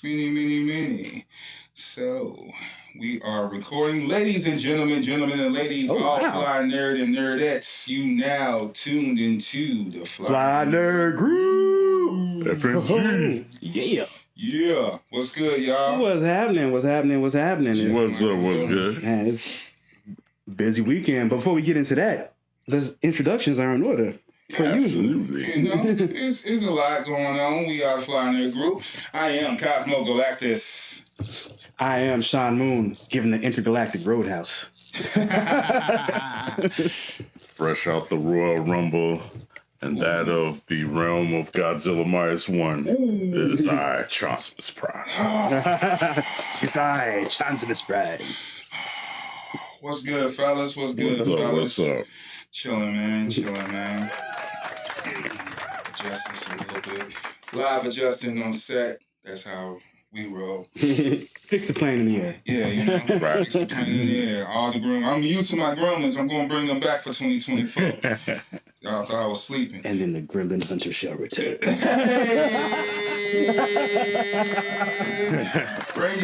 Many. So, we are recording. Ladies and gentlemen and ladies, all fly nerd and nerdettes, you now tuned into the Fly Nerd Group. WFNG. Yeah. What's good, y'all? What's happening? What's up? What's good? Man, it's a busy weekend. Before we get into that, the introductions are in order. Absolutely. You know, it's a lot going on. We are the Fly Nerd Group. I am Cosmo Galactus. I am Sean Moon, giving the Intergalactic Roadhouse. Fresh out the Royal Rumble and that of the realm of Godzilla -1. It is I, Chauncey's Pride. It's I, Chauncey's Pride. What's good, fellas? What's up? Chilling, man. Adjusting a little bit. Live adjusting on set. That's how we roll. Fix the plane in the air. Yeah, you know. Right. Fix the plane in the air. All the groom. I'm used to my gremlins. I'm going to bring them back for 2024. Y'all thought I was sleeping. And then the Gremlin Hunter shall return. Bring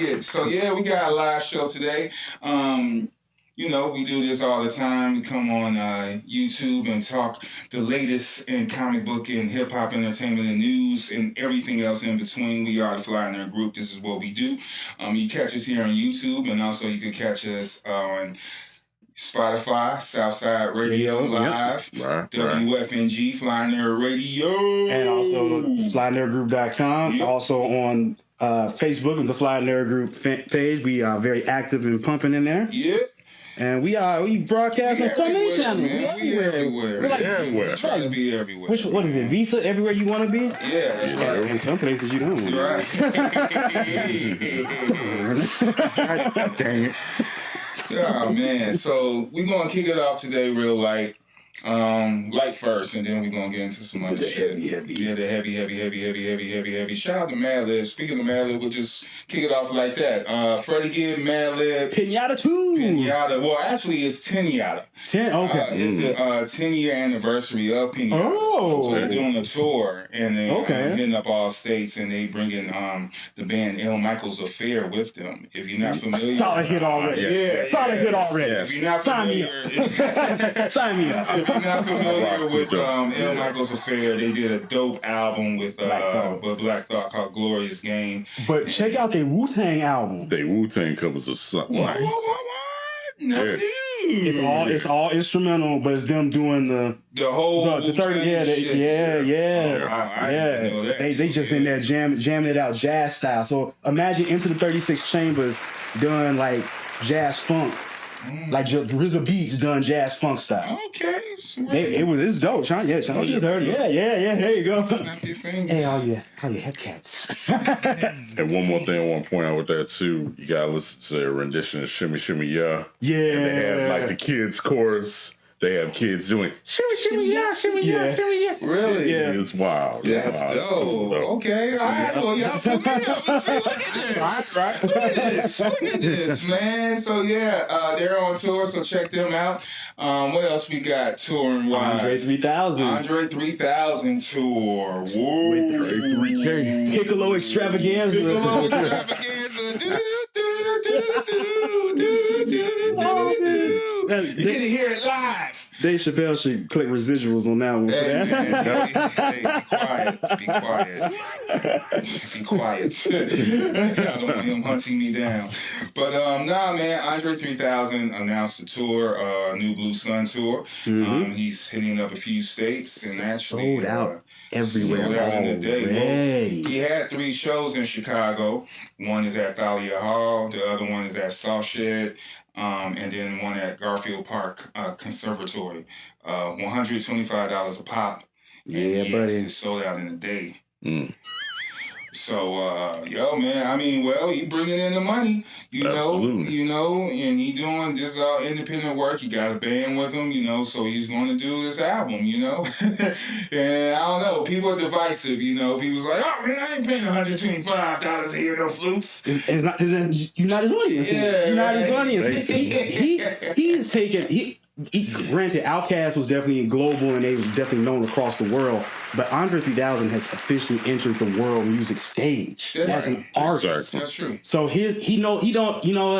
it. So, yeah, we got a live show today. You know, we do this all the time. We come on YouTube and talk the latest in comic book and hip-hop entertainment and news and everything else in between. We are the Fly Nerd Group. This is what we do. You catch us here on YouTube, and also you can catch us on Spotify, Southside Radio Live, WFNG, Fly Nerd Radio. And also flynerdgroup.com. Yep. Also on Facebook and the Fly Nerd Group page. We are very active and pumping in there. Yeah. And we broadcast on Sunday Channel. We everywhere. We're trying to be everywhere. What is it, Visa? Everywhere you want to be? Yeah, that's right. In some places you don't. Right. Dang it. Oh, man. So we're going to kick it off today real light. Light first, and then we're going to get into some other shit. Heavy. Yeah, the heavy. Shout out to Madlib. Speaking of Madlib, we'll just kick it off like that. Freddie, Gibbs, Madlib. Tenyata too. Well, actually, it's Tenyata. Okay. It's the 10-year anniversary of Tenyata. Oh. So they're doing a tour, and they're hitting up all states, and they bringing the band Micheals Affair with them. If you're not familiar. Solid hit already. Solid hit already. If you're not familiar. Sign me up. If you're not familiar with Micheals Affair, they did a dope album with Black Thought called Glorious Game. But check out their Wu-Tang album. They Wu-Tang covers a something nice. What? No news. It's all instrumental, but it's them doing the whole the 30. I didn't know that. They just in there jamming it out jazz style. So imagine Into the 36 Chambers done like jazz funk. Like RZA Beats done jazz funk style. Okay, it's dope. Chauncey heard it. Yeah. There you go. Snap your fingers. Hey, all you hip cats. And one more thing I want to point out with that too, you gotta listen to a rendition of Shimmy Shimmy Yeah. Yeah. And they have like the kids chorus. They have kids doing shimmy shimmy yeah, shimmy yeah, shimmy yeah. Really? Yeah. It's wild. That's dope. Okay, all right. Well, y'all put me up. Look at this. Look at this, man. So yeah, they're on tour, so check them out. What else we got touring wise? Andre 3000. Andre 3000 tour. Whoa. With 3K. Piccolo Extravaganza. You get to hear it live. Dave Chappelle should click residuals on that one. Hey, be quiet. I don't want him hunting me down. But man, Andre 3000 announced a tour, New Blue Sun tour. He's hitting up a few states and actually sold out everywhere. Sold out in a day. Well, he had 3 shows in Chicago. One is at Thalia Hall. The other one is at Sawshed. And then one at Garfield Park Conservatory. $125 a pop. And buddy. It's sold out in a day. So, man, I mean, well, he bringing in the money, you know, and he doing this independent work. He got a band with him, so he's going to do this album, And I don't know, people are divisive, People's like, oh, man, I ain't paying $125 to hear no flutes. You're not his audience. Yeah. You're not his audience. He's taking... Granted, Outkast was definitely global and they was definitely known across the world, but Andre 3000 has officially entered the world music stage as an artist. That's true. So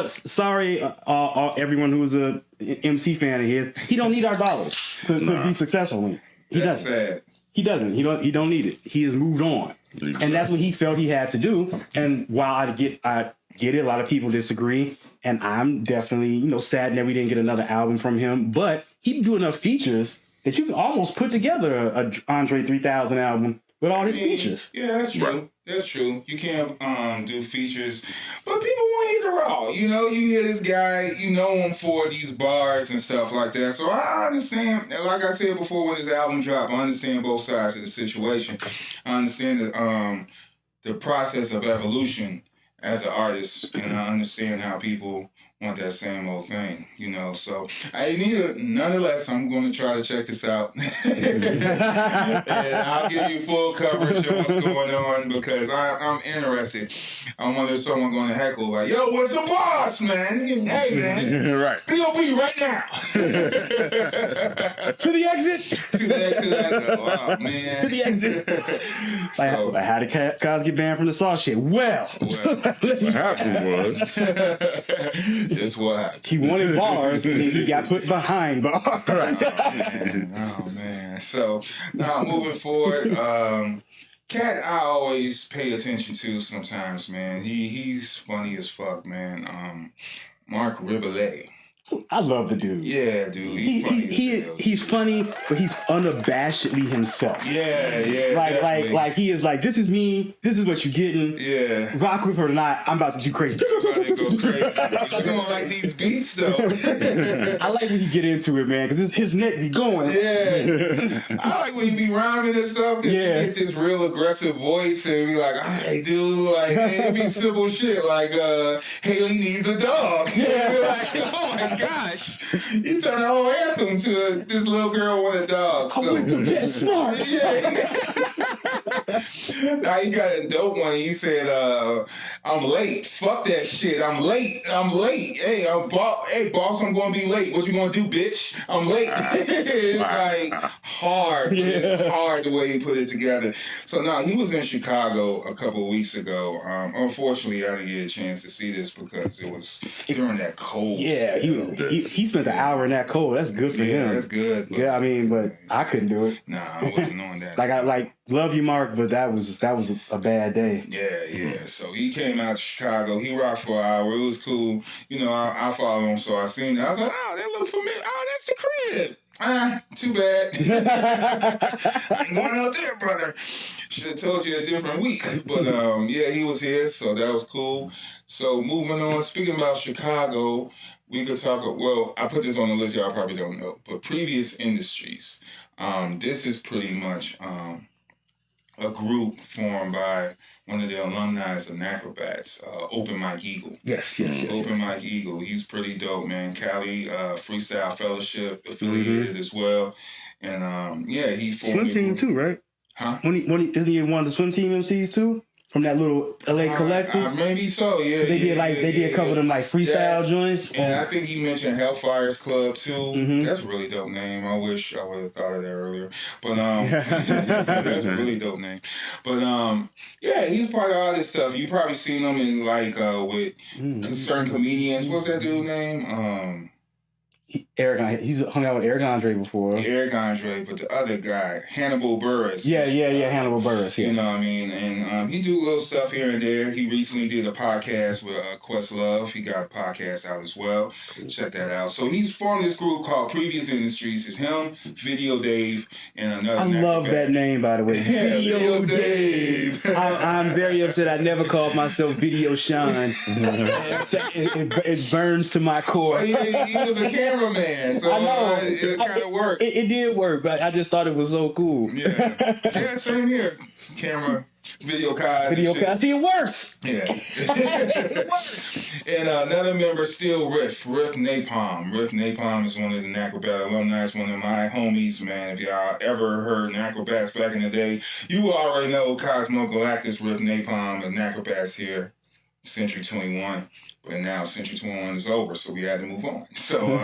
sorry, everyone who's a MC fan of his, he don't need our dollars to be successful. He doesn't. Sad. He doesn't. He don't need it. He has moved on, and that's what he felt he had to do. And while I get it, a lot of people disagree. And I'm definitely, saddened that we didn't get another album from him. But he do enough features that you can almost put together a Andre 3000 album with all his features. Yeah, that's true. Right. That's true. You can't do features, but people want to hear the raw. You hear this guy, you know him for these bars and stuff like that. So I understand. Like I said before, when his album dropped, I understand both sides of the situation. I understand the process of evolution as an artist, and I understand how people want that same old thing, So nonetheless, I'm going to try to check this out, and I'll give you full coverage of what's going on because I'm interested. I wonder if someone going to heckle like, "Yo, what's the boss, man? Hey, man, right? B.O.B. right now to the exit, to the exit. Oh man, to the exit." So, how did Cos get banned from the Saw shit? Well, what happened was. That's what happened. He wanted bars and then he got put behind bars. Oh man. So now moving forward, Cat I always pay attention to sometimes, man. He's funny as fuck, man. Marc Ribillet. I love the dude. Yeah, dude. He's funny, but he's unabashedly himself. Yeah. Like he is like, this is me. This is what you're getting. Yeah. Rock with her or not, I'm about to do crazy. You don't like these beats though. I like when you get into it, man, because his neck be going. Yeah. I like when you be rhyming and stuff. You get this real aggressive voice and be like, all right, dude, like it be simple shit like Haley needs a dog. Yeah. You're like, oh my gosh, you turn the whole anthem to this little girl with a dog. I went to get smart. Yeah. Now he got a dope one. He said, I'm late. Fuck that shit. I'm late. Hey, boss, I'm gonna be late. What you gonna do, bitch? I'm late. It's like hard. Yeah. It's hard the way he put it together. So now he was in Chicago a couple of weeks ago. Unfortunately, I didn't get a chance to see this because it was during that cold. Yeah, he spent an hour in that cold. That's good for him. That's good. Yeah, I mean, but I couldn't do it. Nah, I wasn't on that. I love you, Marc, but that was a bad day. Yeah. So he came out to Chicago. He rocked for an hour. It was cool. I followed him, so I seen it. I was like, oh, that look familiar. Oh, that's the crib. Too bad. I ain't going out there, brother. Should have told you a different week. But yeah, he was here, so that was cool. So moving on, speaking about Chicago, we could talk. Well, I put this on the list. Y'all probably don't know, but previous industries. This is pretty much a group formed by one of the alumni of Acrobats, Open Mike Eagle. Yes. Open Mike Eagle. He's pretty dope, man. Cali Freestyle Fellowship affiliated as well. And he formed Swim team too, right? Huh? Isn't he one of the swim team MCs too? From that little LA collective? Maybe so, yeah. They did a couple of them like freestyle joints. And I think he mentioned Hellfire's Club too. Mm-hmm. That's a really dope name. I wish I would have thought of that earlier. But that's a really dope name. But he's part of all this stuff. You probably seen him in with certain comedians. What's that dude's name? Eric, he's hung out with Eric Andre before. Eric Andre, but the other guy, Hannibal Buress. Yeah, Hannibal Buress. Yes. You know what I mean? And he do little stuff here and there. He recently did a podcast with Questlove. He got a podcast out as well. Check that out. So he's formed this group called Previous Industries. It's him, Video Dave, and another. I love that name, by the way. Video Dave. I'm very upset. I never called myself Video Shine. It burns to my core. He was a cameraman, so I know. It kind of worked. It did work, but I just thought it was so cool. Yeah, same here. Camera, video cast. See, it works. Yeah. It works. And another member, still Riff Napalm. Riff Napalm is one of the Acrobat alumni. It's one of my homies, man. If y'all ever heard Acrobats back in the day, you already know Cosmo Galactus, Riff Napalm, and Acrobats here Century 21. But now Century 21 is over, so we had to move on. So,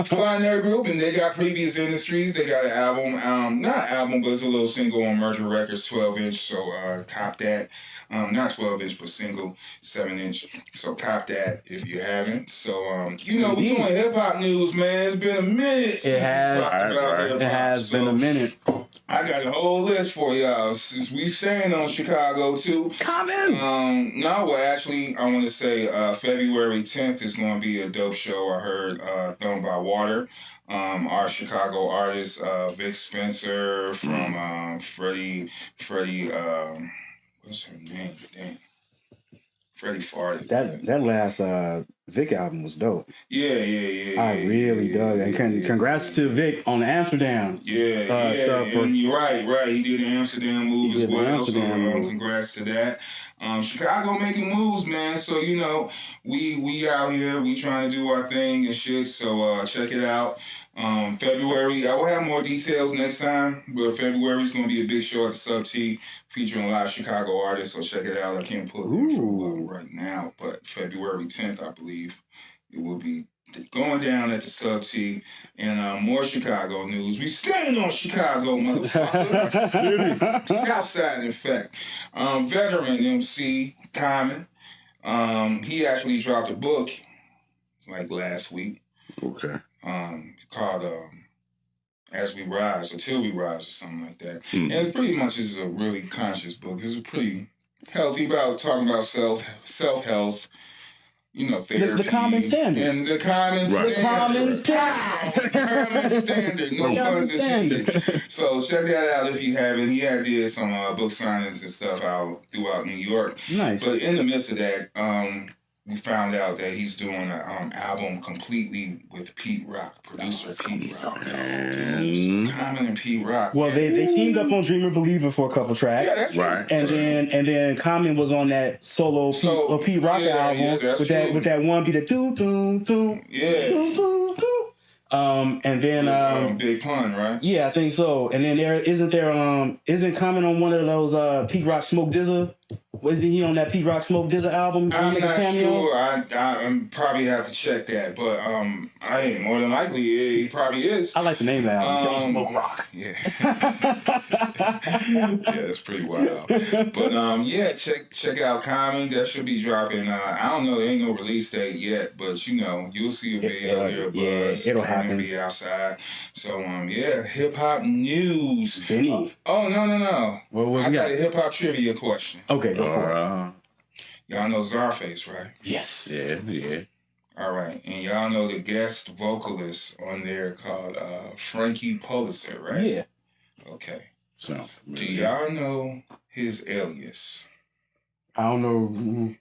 flying their group, and they got Previous Industries. They got an album, not an album, but it's a little single on Merger Records, 12-inch. So, cop that. Not 12-inch, but single, 7-inch. So, cop that if you haven't. So, we doing hip hop news, man. It's been a minute since we talked about hip hop. It has been a minute. I got a whole list for y'all since we staying on Chicago too. Coming. Actually, I want to say February 10th is going to be a dope show. I heard Thrown by Water. Our Chicago artist Vic Spencer from Freddie. What's her name? Dang. Freddie farted. That last Vic album was dope. Yeah. I really dug it. And congrats to Vic on the Amsterdam. Stuff. And you're right. He did the Amsterdam move as well. So congrats to that. Chicago making moves, man. So we out here. We trying to do our thing and shit. So check it out. February, I will have more details next time, but February is going to be a big show at the Sub T featuring a lot of Chicago artists, so check it out. I can't pull the info up right now, but February 10th, I believe, it will be going down at the Sub T, and more Chicago news. We staying on Chicago, motherfucker. Southside, in fact. Veteran MC, Common, he actually dropped a book, like last week. Okay. Called As We Rise or Till We Rise or something like that. And it's pretty much is a really conscious book. It's a pretty healthy about talking about self-health, therapy. The common standard. And the common standard. The common standard. Common standard. No puns intended. So check that out if you haven't. He had did some book signings and stuff out throughout New York. Nice. But in the midst of that, we found out that he's doing an album completely with Pete Rock, producer Pete Rock. Common and Pete Rock. Well, they teamed up on Dreamer Believer for a couple tracks. Yeah, that's right. And then Common was on that solo Pete Rock album with that one beat that doo doo doo. Yeah. Doo, doo, doo. And then Big Pun, right? Yeah, I think so. And then isn't Common on one of those Pete Rock Smoke Dizza? Wasn't he on that Pete Rock Smoke Dizza album? I'm not sure. I probably have to check that, but more than likely he probably is. I like the name of the album. Smoke Rock. Yeah. Yeah, it's pretty wild. But check out Common. That should be dropping. I don't know. There ain't no release date yet, but you'll see a video here. It'll happen. Be outside. So hip hop news. Benny. Oh no. What I got a hip hop trivia question. Okay, go for it. Y'all know Czarface, right? Yes. Yeah. All right, and y'all know the guest vocalist on there called Frankie Pulitzer, right? Yeah. Okay. Sounds familiar. Do y'all know his alias? I don't know.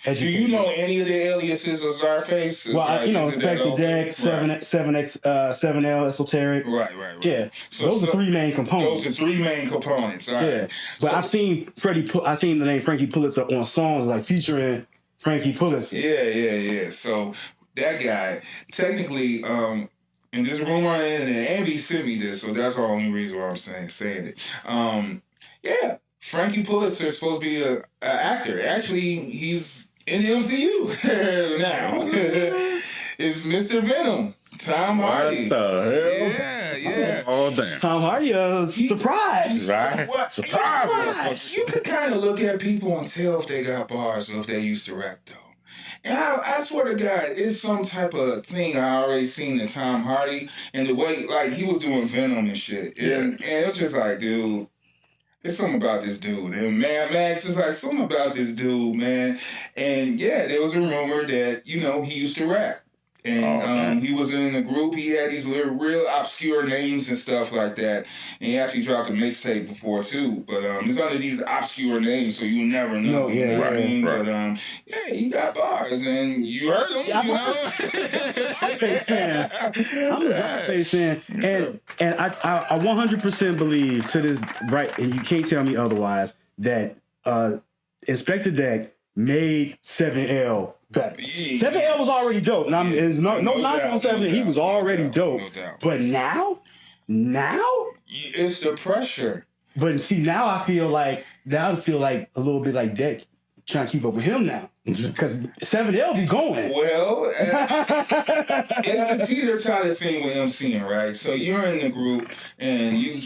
Do you know any of the aliases of Czarface? Well, Spectre Deck, 7L Esoteric. Right. Yeah. So those are three main components. All right. Yeah. But I've seen the name Frankie Pulitzer on songs like featuring Frankie Pulitzer. Yeah. So that guy, technically, and this rumor and Andy sent me this, so that's the only reason why I'm saying it. Frankie Pulitzer is supposed to be an actor. Actually, he's in the MCU now. It's Mr. Venom, Tom Hardy. What the hell? Yeah. Oh, damn. Tom Hardy, surprise. Right? Surprise. You could kind of look at people and tell if they got bars or if they used to rap, though. And I swear to God, it's some type of thing I already seen in Tom Hardy and the way, he was doing Venom and shit. And it was just like, dude, there's something about this dude. And Mad Max is like, something about this dude, man. And there was a rumor that, he used to rap. And he was in a group. He had these real obscure names and stuff like that. And he actually dropped a mixtape before, too. But it's under these obscure names, so you never know. You know what I mean? Right. But, he got bars. And you heard him, I'm a Czarface fan. And I 100% believe to this, right, and you can't tell me otherwise, that Inspector Deck made 7L better. 7L was already dope. Now, there's no knock on 7L. He was already dope. No doubt. But now? It's the pressure. But see, now I feel like a little bit like Deck. trying to keep up with him now. Because 7L be going. Well, it's the teeter-totter thing with MCing, right? So you're in the group and you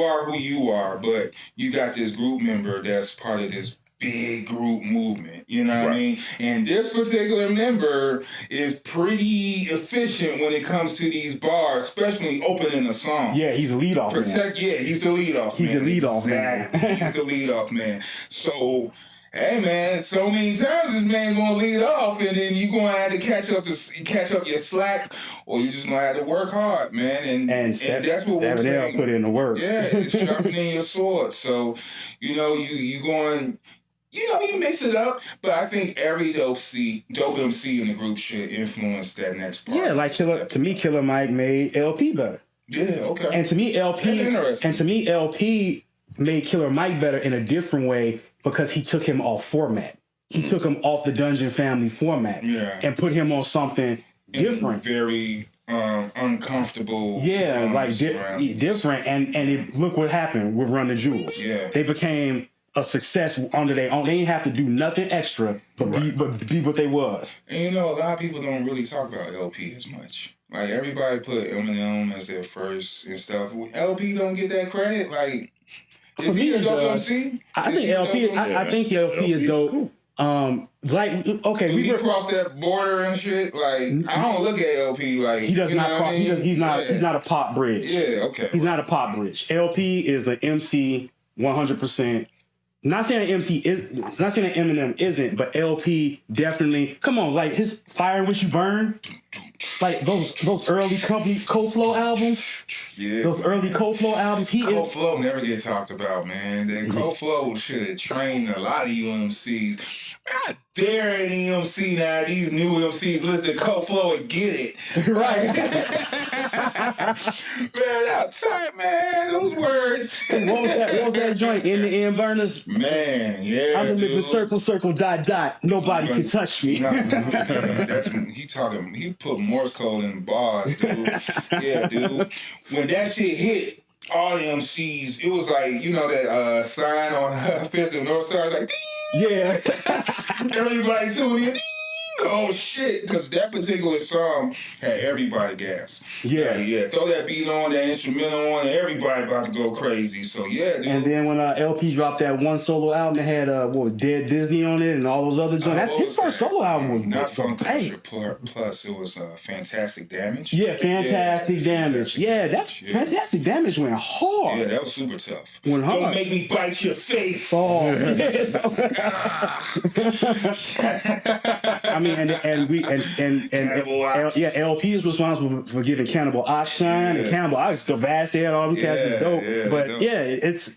are who you are, but you got this group member that's part of this big group movement, you know what I mean? And this particular member is pretty efficient when it comes to these bars, especially opening a song. Yeah, he's the leadoff man. Yeah, he's the leadoff man. He's the leadoff man. He's the leadoff man. So, hey man, so many times this man gonna lead off, and then you gonna have to catch up your slack, or you just gonna have to work hard, man. And that's what we're saying. Put in the work. Yeah, it's sharpening your sword. So, you know, you going. You know, you mix it up, but I think every dope MC in the group should influence that next part. Yeah, like Killer Mike made LP better. Yeah, okay. And to me, LP made Killer Mike better in a different way because he took him off format. He took him off the Dungeon Family format and put him on something different. Very uncomfortable. Yeah, like different. And look what happened with Run the Jewels. Yeah. They became a success under their own. They didn't have to do nothing extra, but be what they was. And you know, a lot of people don't really talk about LP as much. Like everybody put Eminem as their first and stuff. LP don't get that credit. Like, is he a dope MC? I think LP is dope. Like, okay, do he cross that border and shit? Like, I don't look at LP like he does not cross. He's not a pop bridge. Yeah, okay. He's not a pop bridge. LP is an MC 100%. Not saying that MC is, not saying that Eminem isn't, but LP definitely. Come on, like his "Fire in Which You Burn," like those early company Co-Flow albums. Yeah, those early Co-Flow albums. Co-Flow never get talked about, man. That Co-Flow should have trained a lot of you MCs. I dare any MC now, these new MCs listen to Co-Flow and get it. Right. Man, that's tight, man. Those words. What was that joint? In the end burners? Man, yeah. I'm in the circle, dot, dot. Nobody can touch me. That's when he put Morse code in bars, dude. Yeah, dude. When that shit hit, all the MCs, it was like, you know, that sign on Fist of North Star, like, ding! Yeah. Everybody tuning in, ding! Oh shit, because that particular song had everybody gas. Yeah. Yeah. Throw that beat on, that instrumental on, and everybody about to go crazy. So yeah, dude. And then when LP dropped that one solo album that had Dead Disney on it and all those other joints. That's his first solo album was not Funk Culture Plus. It was Fantastic Damage. Yeah, Fantastic Damage. Fantastic Damage went hard. Yeah, that was super tough. Went hard. Don't make me bite your face. Oh, I mean, LP is responsible for giving Cannibal Ox shine, and Cannibal Ox the vast head, all them cats is dope. But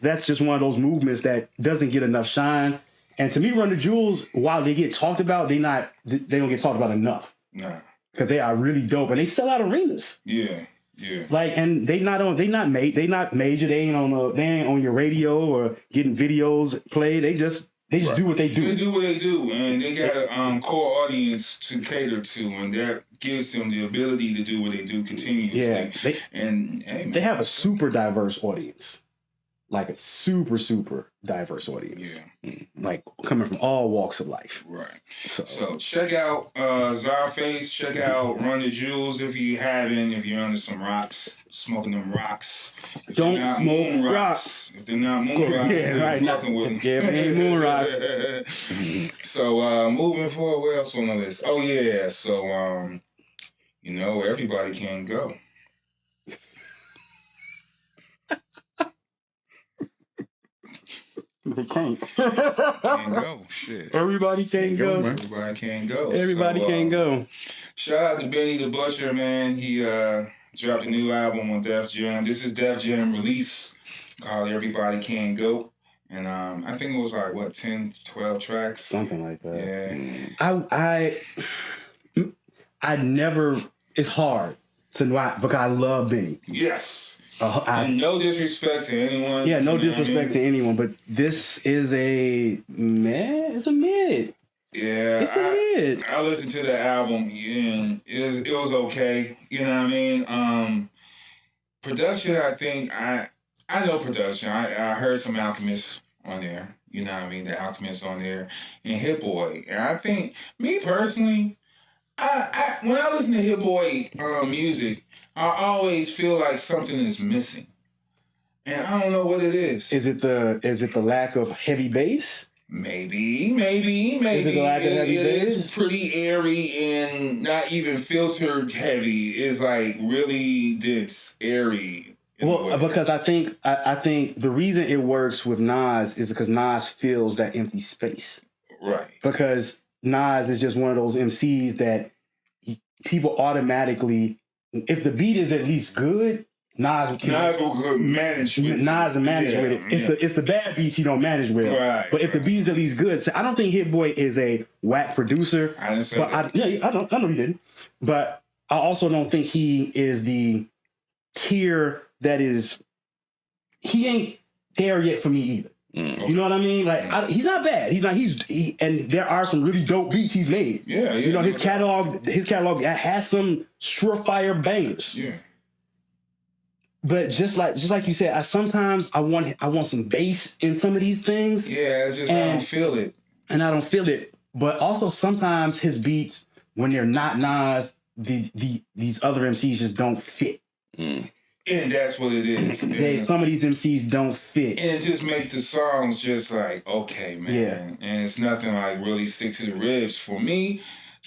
that's just one of those movements that doesn't get enough shine. And to me, Run the Jewels, while they get talked about, they don't get talked about enough. Nah, because they are really dope and they sell out arenas. Yeah. Yeah. Like, and they not major. They ain't on your radio or getting videos played. They just do what they do. They do what they do, and they got a core audience to cater to, and that gives them the ability to do what they do continuously. Yeah, they have a super diverse audience, like a super diverse audience. Yeah, like coming from all walks of life. Right. So check out Czarface. Check out Run the Jewels if you haven't. If you're under some rocks, smoking them rocks. If don't smoke rocks. If they're not moon rocks, they're fucking with them. Yeah, ain't moon rocks. So moving forward, what else on the list? Oh yeah, so everybody can go. They can't. Can't go. Shit. Everybody can't go. Everybody can't go. Everybody can't go. Shout out to Benny the Butcher, man. He dropped a new album on Def Jam. This is Def Jam release called Everybody Can Go. And I think it was like 10, 12 tracks. Something like that. Yeah. I never. It's hard to not because I love Benny. Yes. And no disrespect to anyone. Yeah, no disrespect to anyone, but this is it's a mid. Yeah, it's a mid. I listened to the album and it was okay. You know what I mean? Production, I think I know production. I heard some Alchemist on there. You know what I mean? The Alchemist on there and Hit Boy. And I think, me personally, I when I listen to Hit Boy music, I always feel like something is missing. And I don't know what it is. Is it the lack of heavy bass? Maybe. Is it the lack of heavy bass? It's pretty airy and not even filtered heavy. It's like really dense, airy. Well, because I think the reason it works with Nas is because Nas fills that empty space. Right. Because Nas is just one of those MCs that people automatically, if the beat is at least good, Nas will manage with it. It's the bad beats he don't manage with. Right. But if the beat is at least good, so I don't think Hit Boy is a whack producer. I didn't say that. I know he didn't. But I also don't think he is the tier that is. He ain't there yet for me either. Okay. You know what I mean? Like he's not bad. And there are some really dope beats he's made. Yeah. You know his catalog has some surefire bangers. Yeah. But just like you said, I want some bass in some of these things. Yeah, it's just I don't feel it. And I don't feel it. But also sometimes his beats, when they're not Nas, these other MCs just don't fit. And that's what it is. Some of these MCs don't fit. And it just make the songs just like, okay, man. Yeah. And it's nothing like really stick to the ribs for me.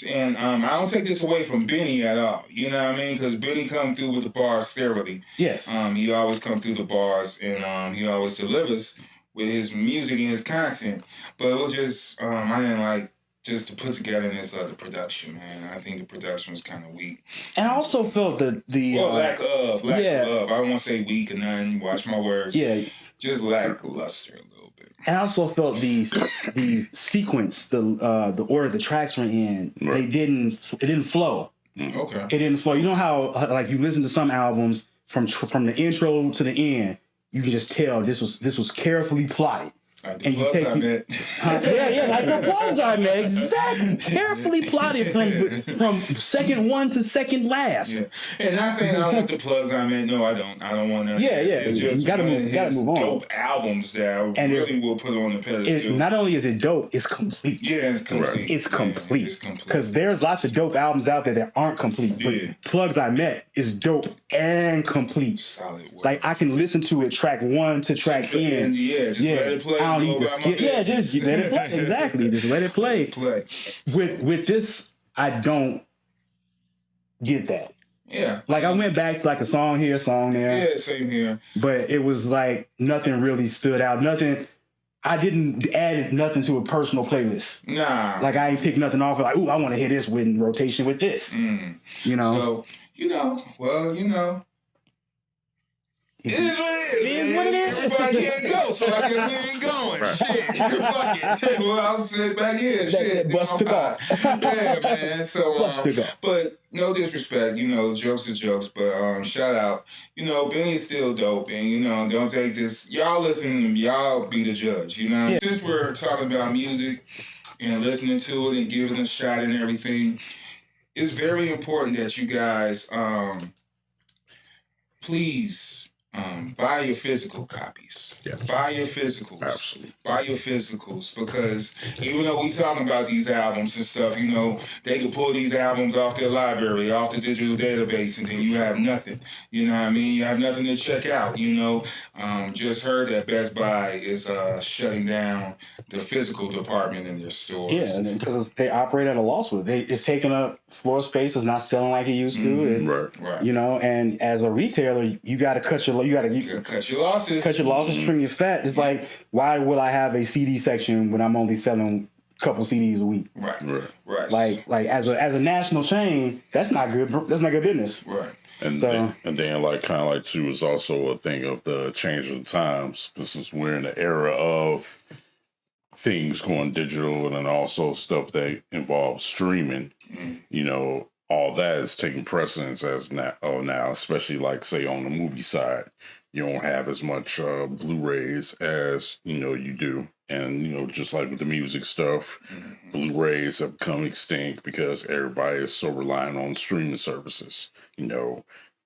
And I don't take this away from Benny at all. You know what I mean? Because Benny come through with the bars thoroughly. Yes. He always come through the bars, and he always delivers with his music and his content. But it was just, I didn't like just to put togetherness of the production, man. I think the production was kind of weak. And I also felt lack of love. I don't want to say weak and nothing. Watch my words. Yeah. Just lackluster a little bit. And I also felt the sequence, the order the tracks were in, right. it didn't flow. Okay. It didn't flow. You know how like you listen to some albums from the intro to the end, you can just tell this was carefully plotted. Like the plugs I met. Like the plugs I met. Exactly. Carefully plotted from second one to second last. Yeah. And not saying I don't want the plugs I met. No, I don't. I don't want to. Yeah. It's just you gotta move on. Dope albums that I really will put on the pedestal. Not only is it dope, it's complete. Yeah, it's complete. It's complete. It's complete. Because there's lots of dope albums out there that aren't complete. But Plugs I Met is dope and complete. Solid work. Like I can listen to it track 1 to track end. Just let it play. I don't need to skip. Yeah, just let it play. Exactly. Just let it play. With this, I don't get that. Yeah. Like I went back to like a song here, song there. Yeah, same here. But it was like nothing really stood out. I didn't add nothing to a personal playlist. Nah. Like I ain't picked nothing off. Like, ooh, I want to hear this in rotation with this. You know. So, It is what it is. Everybody can't go, so I guess we ain't going. Right. Shit, fuck it. Well, I'll sit back here. Shit, bust it off. Yeah, man. So, it off. But no disrespect, jokes are jokes. But shout out, Benny's still dope, and don't take this. Y'all listen to him. Y'all be the judge. Yeah. Since we're talking about music and listening to it and giving it a shot and everything, it's very important that you guys, please. Buy your physical copies. Yes. Buy your physicals. Absolutely. Buy your physicals, because even though we talking about these albums and stuff, they could pull these albums off their library, off the digital database, and then you have nothing. You know what I mean? You have nothing to check out. Just heard that Best Buy is shutting down the physical department in their stores. Yeah, because they operate at a loss with it. It's taking up floor space. It's not selling like it used to. Right. And as a retailer, you got to cut your losses. Cut your losses, trim your fat. It's like, why will I have a CD section when I'm only selling a couple CDs a week? Right. Like as a national chain, that's not good. That's not good business. Right. And then like kind of like too is also a thing of the change of the times, since we're in the era of things going digital and then also stuff that involves streaming. All that is taking precedence as now, especially like say on the movie side, you don't have as much Blu-rays as you do, and just like with the music stuff, Blu-rays have become extinct because everybody is so reliant on streaming services.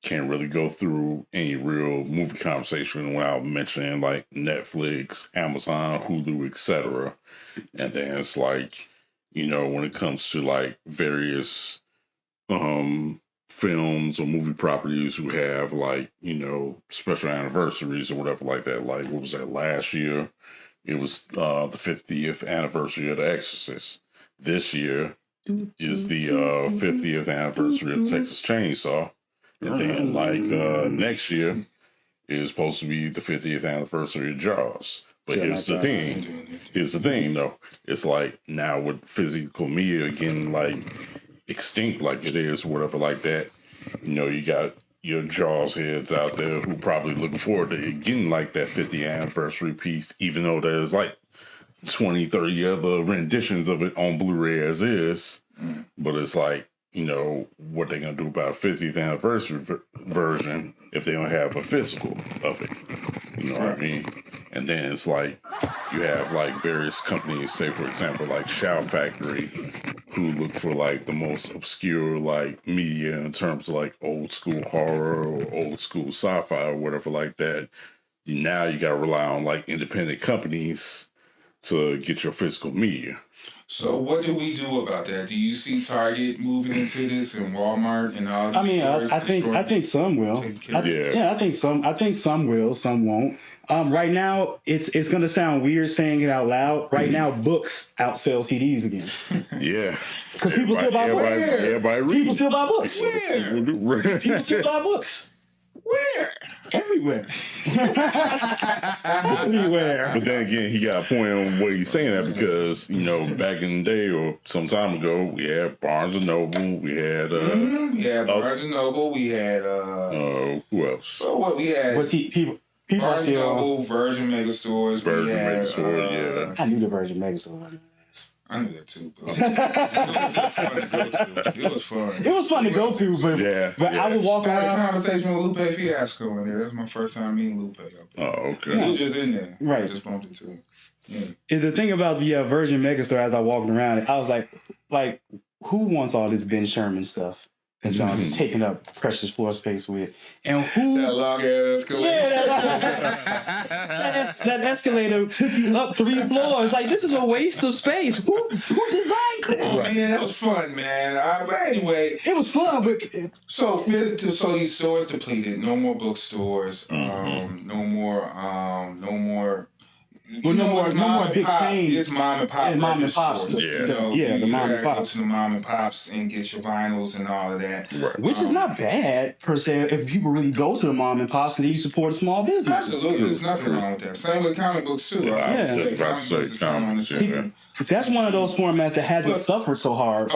can't really go through any real movie conversation without mentioning like Netflix, Amazon, Hulu, etc. And then it's like, when it comes to like various films or movie properties who have like, special anniversaries or whatever like that. Like, what was that last year? It was the 50th anniversary of The Exorcist. This year is the 50th anniversary of Texas Chainsaw. And then like next year is supposed to be the 50th anniversary of Jaws. But here's the thing though. It's like now with physical media getting like extinct like it is, whatever like that, you got your Jaws heads out there who probably looking forward to getting like that 50th anniversary piece, even though there's like 20, 30 other renditions of it on Blu-ray as is. But it's like, what they gonna do about a 50th anniversary version if they don't have a physical of it? You know what I mean? And then it's like you have like various companies, say for example, like Shout Factory, who look for like the most obscure like media in terms of like old school horror or old school sci-fi or whatever like that. Now you gotta rely on like independent companies to get your physical media. So what do we do about that? Do you see Target moving into this and Walmart and all these stores? I think some will. I think some will, some won't. Right now, it's gonna sound weird saying it out loud. Right now, books outsell CDs again. Yeah, because people still buy books. People still buy books. Where? People still buy books. Where? Everywhere. Everywhere. But then again, he got a point on what he's saying that because, back in the day or some time ago, we had Barnes & Noble, we had... Barnes & Noble, we had... who else? So what we had... People Barnes & still... Noble, Virgin Megastores, Virgin Megastore, yeah. I knew the Virgin Megastore. I knew that too, but it was fun to go to. It was fun. It was fun to go to, but I would walk around. I had a conversation with Lupe Fiasco in there. That was my first time meeting Lupe up there. Oh, okay. He was just in there. Right. I just bumped into him. Yeah. The thing about the Virgin Megastore, as I walked around, I was like, who wants all this Ben Sherman stuff that y'all just taking up precious floor space with? And who... That long-ass escalator. Yeah, that escalator took you up 3 floors. Like, this is a waste of space. Who designed that? Oh, man, that was fun, man. But anyway... It was fun, but... So these stores depleted. No more bookstores. No more... Well, no more big chains. It's mom and pop. And mom and pops. Stores. Yeah, the mom and pops. Go to the mom and pops and get your vinyls and all of that. Right. Which is not bad, per se, if people really go to the mom and pops because you support small business. Absolutely. There's nothing wrong with that. Same with comic books, too. That's one of those formats that hasn't suffered so hard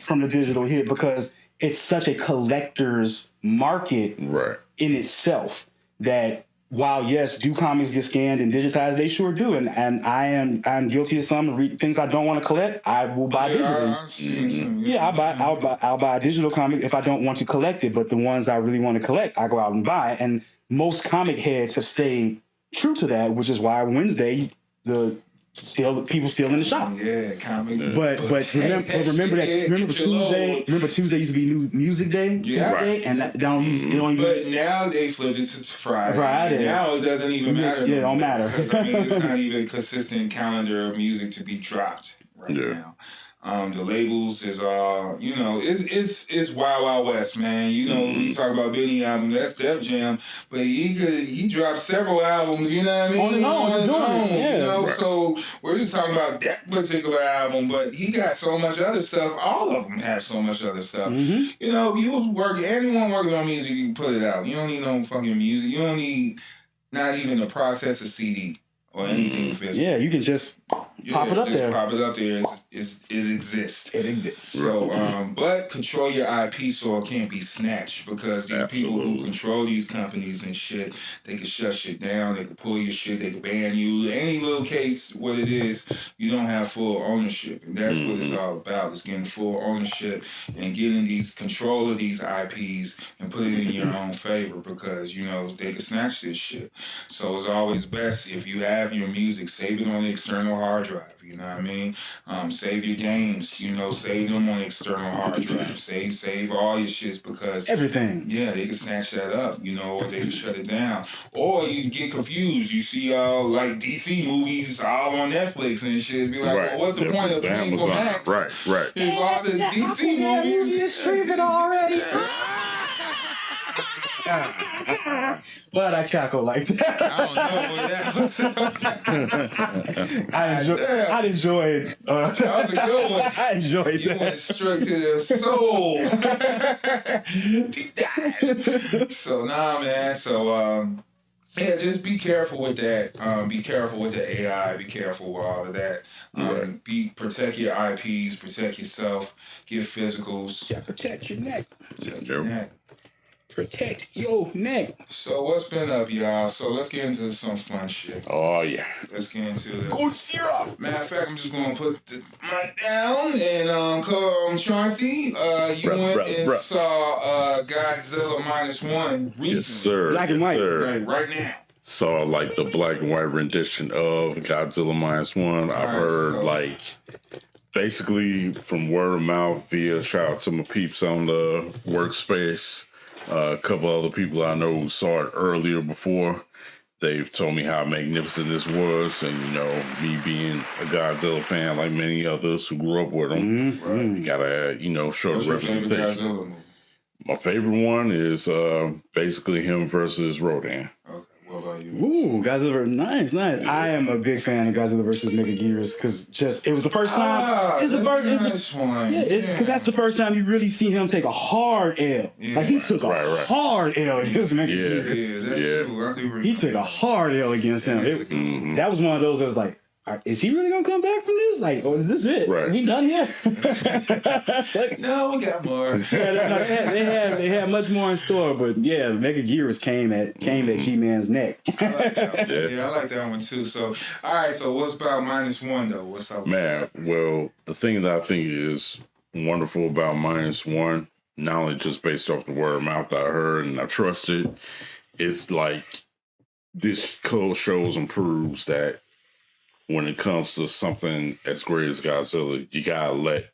from the digital hit because it's such a collector's market in itself that... While yes, do comics get scanned and digitized? They sure do, and I'm guilty of some things I don't want to collect. I will buy digitally. I'll buy a digital comic if I don't want to collect it. But the ones I really want to collect, I go out and buy. And most comic heads have stayed true to that, which is why Wednesday people still in the shop. Yeah, comic. But remember that. Remember Tuesday used to be New Music Day. Yeah. And that don't. But now they flipped it to Friday. Now it doesn't even matter. Yeah, it don't matter. Because it's not even a consistent calendar of music to be dropped now. The labels is all, it's Wild Wild West, man. We talk about Benny album, that's Def Jam, but he dropped several albums, you know what I mean? On his own. So we're just talking about that particular album, but he got so much other stuff. All of them have so much other stuff. If you was anyone working on music, you can put it out. You don't need no fucking music. You don't need not even the process of CD. Or anything physical. Yeah, you can just pop it up there. Pop it up there. It exists. It exists. So, but control your IP so it can't be snatched because these people who control these companies and shit, they can shut shit down. They can pull your shit. They can ban you. Any little case, what it is, you don't have full ownership, and that's what it's all about. Is getting full ownership and getting these control of these IPs and put it in your own favor because they can snatch this shit. So it's always best if you have your music, save it on the external hard drive. You know what I mean? Save your games. You know, save them on external hard drive. Save all your shits because everything. Yeah, they can snatch that up. You know, or they can shut it down. Or you get confused. You see like DC movies all on Netflix and shit. Be like, well, what's the point of paying for Max? Right. If all the DC movies is streaming already. But I cackle like that. I don't know what I enjoyed. That was a good one. I enjoyed You that. went straight to the soul. Deep dive. So man. So yeah, just be careful with that. Be careful with the AI. Be careful with all of that. Protect your IPs. Protect yourself. Get physicals. Yeah, protect your neck. Protect your neck. Protect your neck. So what's been up, y'all? So let's get into some fun shit. Oh yeah. Let's get into this. Godzilla. Matter of fact, I'm just gonna put the mic down and call Chauncey. You went and saw Godzilla -1 recently. Yes, sir. Black and white. Right now. Saw like the black and white rendition of Godzilla -1. I've heard basically from word of mouth via shout out to my peeps on the workspace. A couple other people I know who saw it earlier before. They've told me how magnificent this was, and me being a Godzilla fan like many others who grew up with him, you gotta show the representation. My favorite one is basically him versus Rodan. Okay. What about you? Ooh, Godzilla, nice. I am a big fan of Godzilla versus Mechagearus because it was the first time. It's the first nice one. Yeah, because that's the first time you really see him take a hard L. Like he took a hard L against Mechagearus. Yeah, that's true. I do remember. He took a hard L against him. That was one of those that was like, is he really gonna come back from this? Like, or is this it? Right. We done yet? No, we got more. They had much more in store, but yeah, Mechagearus came at G-Man's neck. I like that one. Yeah, I like that one too. So, all right. So, what's about -1 though? What's up? Man, well, the thing that I think is wonderful about -1, not only just based off the word of mouth I heard and I trusted, it's like this shows and proves that when it comes to something as great as Godzilla, you gotta let,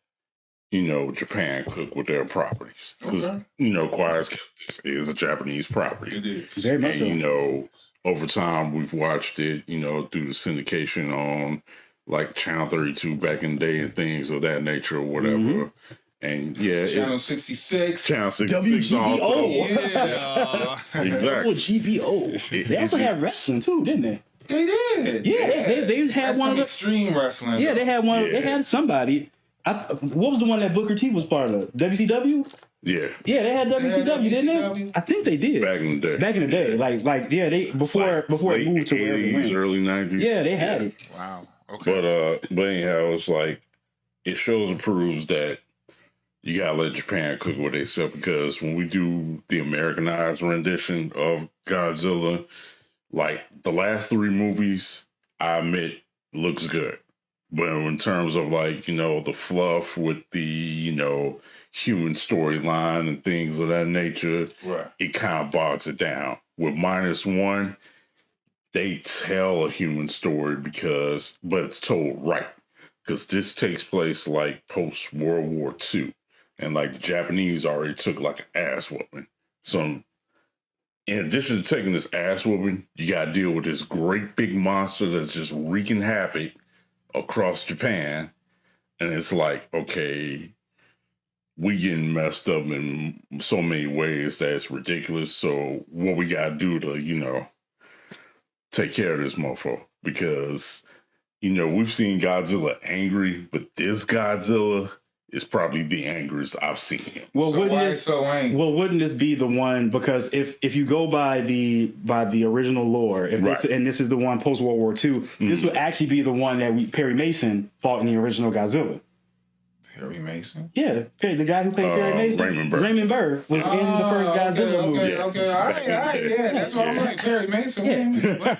Japan cook with their properties. Because, Quiet as Kept is a Japanese property. It is. Very much so. Over time, we've watched it, through the syndication on like Channel 32 back in the day and things of that nature or whatever. And yeah. Channel 66. Channel 66. WGBO. Yeah. Exactly. WGBO. They also had wrestling too, didn't they? They did. Yeah, they had one of the extreme wrestling. Yeah, they had one. Yeah. They had somebody. What was the one that Booker T was part of? WCW. Yeah. Yeah, they had WCW, didn't they? I think they did. Back in the day. They before it moved to 80s, early 90s. Yeah, they had it. Wow. Okay. But anyhow, it's like it shows and proves that you gotta let Japan cook what they sell, because when we do the Americanized rendition of Godzilla, like the last 3 movies, I admit looks good. But in terms of the fluff with the, human storyline and things of that nature, it kind of bogs it down. With -1, they tell a human story but it's told right. Because this takes place post World War II. And the Japanese already took an ass whooping. So in addition to taking this ass whooping, you got to deal with this great big monster that's just wreaking havoc across Japan. And it's okay, we getting messed up in so many ways that it's ridiculous. So what we got to do to, take care of this mofo? Because, we've seen Godzilla angry, but this Godzilla is probably the angriest I've seen him. Well, so why so angry? Well, wouldn't this be the one? Because if you go by the original lore, this is the one post World War II, this would actually be the one that Perry Mason fought in the original Godzilla. Perry Mason? Yeah, the guy who played Perry Mason. Raymond Burr was in the first Godzilla movie. Okay, all right, yeah, that's what I'm like. Perry Mason. Well,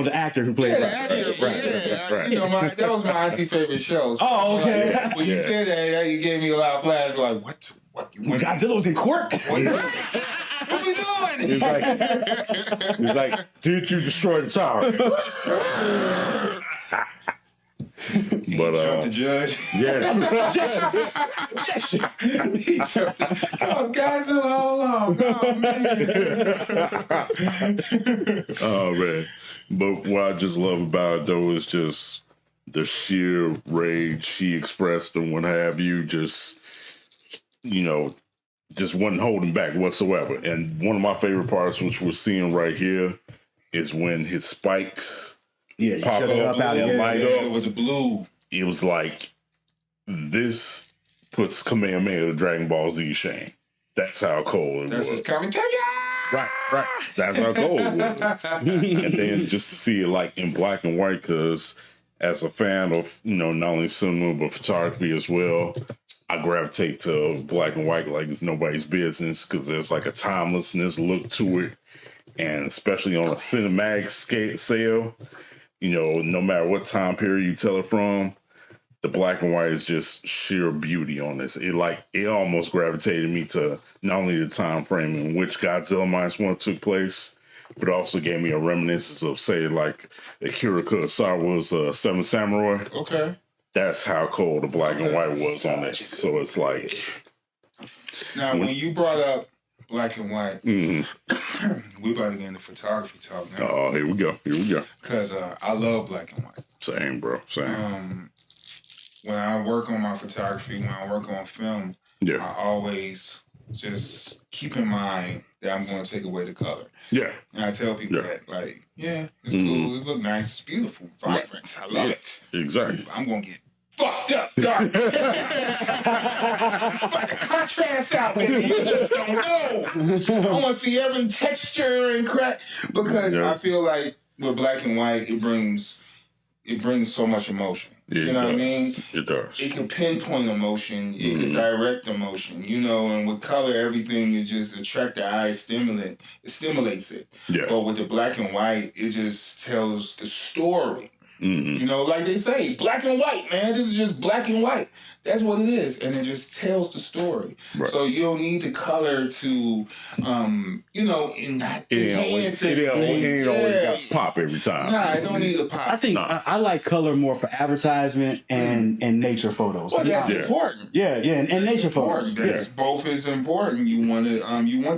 the actor who played. The actor, right. That was my auntie favorite shows. Oh, okay. When you said that, you gave me a lot of flash. Like, what? Godzilla was in court. What are we doing? He's like, did you destroy the tower? But Jumped the judge. yeah, He jumped the Godzilla all along. Oh, man. oh man. But what I just love about it though is just the sheer rage he expressed and what have you. Just just wasn't holding back whatsoever. And one of my favorite parts, which we're seeing right here, is when his spikes pop up and light up with the blue. It was like, this puts Kamehameha to Dragon Ball Z shame. That's how cold it was. That's his commentary. Right. That's how cold it was. And then just to see it like in black and white, because as a fan of, not only cinema, but photography as well, I gravitate to black and white like it's nobody's business, because there's like a timelessness look to it. And especially on a cinematic scale, no matter what time period you tell it from, the black and white is just sheer beauty on this. It almost gravitated me to not only the time frame in which Godzilla -1 took place, but also gave me a reminiscence of, say, like Akira Kurosawa's Seven Samurai. Okay. That's how cold the black and white was on this. So it's like... Now, when you brought up black and white, we about to get into photography talk now. Oh, here we go. Because I love black and white. Same, bro. Same. When I work on my photography, when I work on film, I always just keep in mind that I'm going to take away the color. Yeah. And I tell people that, like, it's cool, it look nice, it's beautiful, vibrant, I love it. Exactly. I'm going to get fucked up dark. But the contrast out, baby, you just don't know. I want to see every texture and crack, because I feel like with black and white, it brings so much emotion. You know what I mean? It does. It can pinpoint emotion. It can direct emotion. And with color, everything is just attract the eye, stimulates it. Yeah. But with the black and white, it just tells the story. Like they say, black and white, man. This is just black and white. That's what it is, and it just tells the story. Right. So you don't need the color to, enhance it. It ain't always got pop every time. Nah, it don't need a pop. I think I like color more for advertisement and nature photos. Well, that's important. And nature photos. Both is important. You want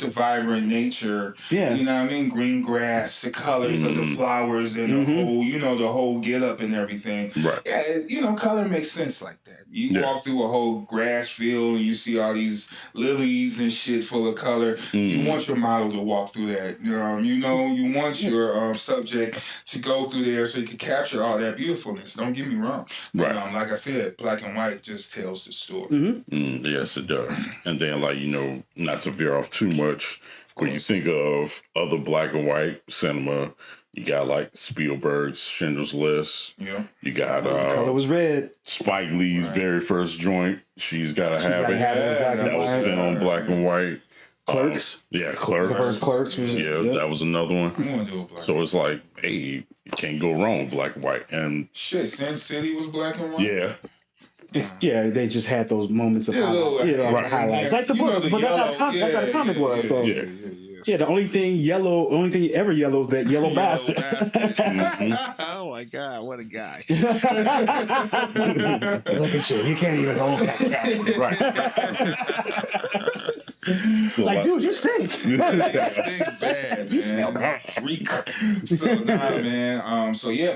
the vibrant nature. Yeah. You know what I mean? Green grass, the colors of the flowers, and the whole get up and everything. Right. Yeah, color makes sense like that. You walk through a whole grass field and you see all these lilies and shit full of color. You want your model to walk through that. You want your subject to go through there so you can capture all that beautifulness. Don't get me wrong. Right. Like I said, black and white just tells the story. Yes, it does. And then, not to veer off too much, when you think of other black and white cinema, you got like Spielberg's Schindler's List. Yeah. You got color was red. Spike Lee's very first joint. She's Gotta Have It. That was filmed on black and white. Clerks. Clerks. The first Clerks. That was another one. So it's like, hey, you can't go wrong with black and white. And shit, Sin City was black and white. Yeah. They just had those moments of highlights. Like the book, but that's how the comic was. So. Yeah, the only thing ever yellow is that yellow bastard. Oh my God, what a guy. Look at you. You can't even hold that. Right. So dude, you stink. You stink bad. You smell bad. So, man.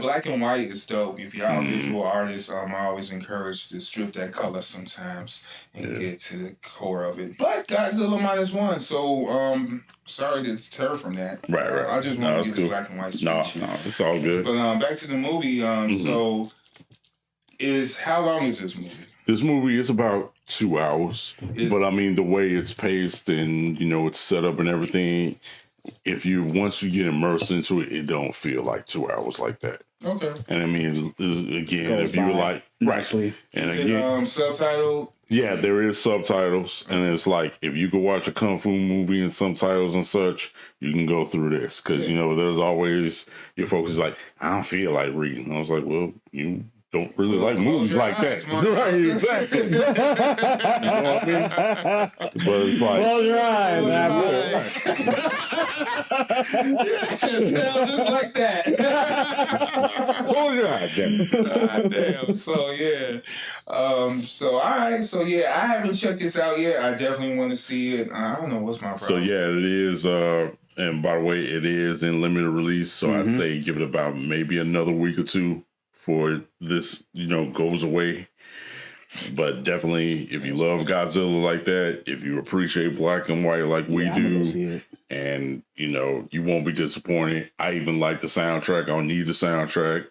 Black and white is dope. If y'all visual artists, I always encourage to strip that color sometimes and get to the core of it. But Godzilla -1, so sorry to deter from that. Right. I just want to get the black and white speech. No, it's all good. But back to the movie. So, how long is this movie? This movie is about 2 hours, but I mean the way it's paced and it's set up and everything. Once you get immersed into it, it don't feel like 2 hours like that. Okay. And I mean, again, if you were like nicely, and is again, subtitled. Yeah, there is subtitles, and it's like if you could watch a kung fu movie and subtitles and such, you can go through this because there's always your folks is like, I don't feel like reading. I was like, well, you don't really like movies like that. Right, exactly. You know what I mean? But it's like, Close your eyes, man. Just like that. close your eyes, damn it. Damn. So yeah. So all right. So yeah, I haven't checked this out yet. I definitely want to see it. I don't know what's my problem. So yeah, it is. And by the way, it is in limited release. So I'd say give it about maybe another week or two before this, goes away. But definitely, if you love Godzilla like that, if you appreciate black and white like we do, and you won't be disappointed. I even like the soundtrack. I don't need the soundtrack.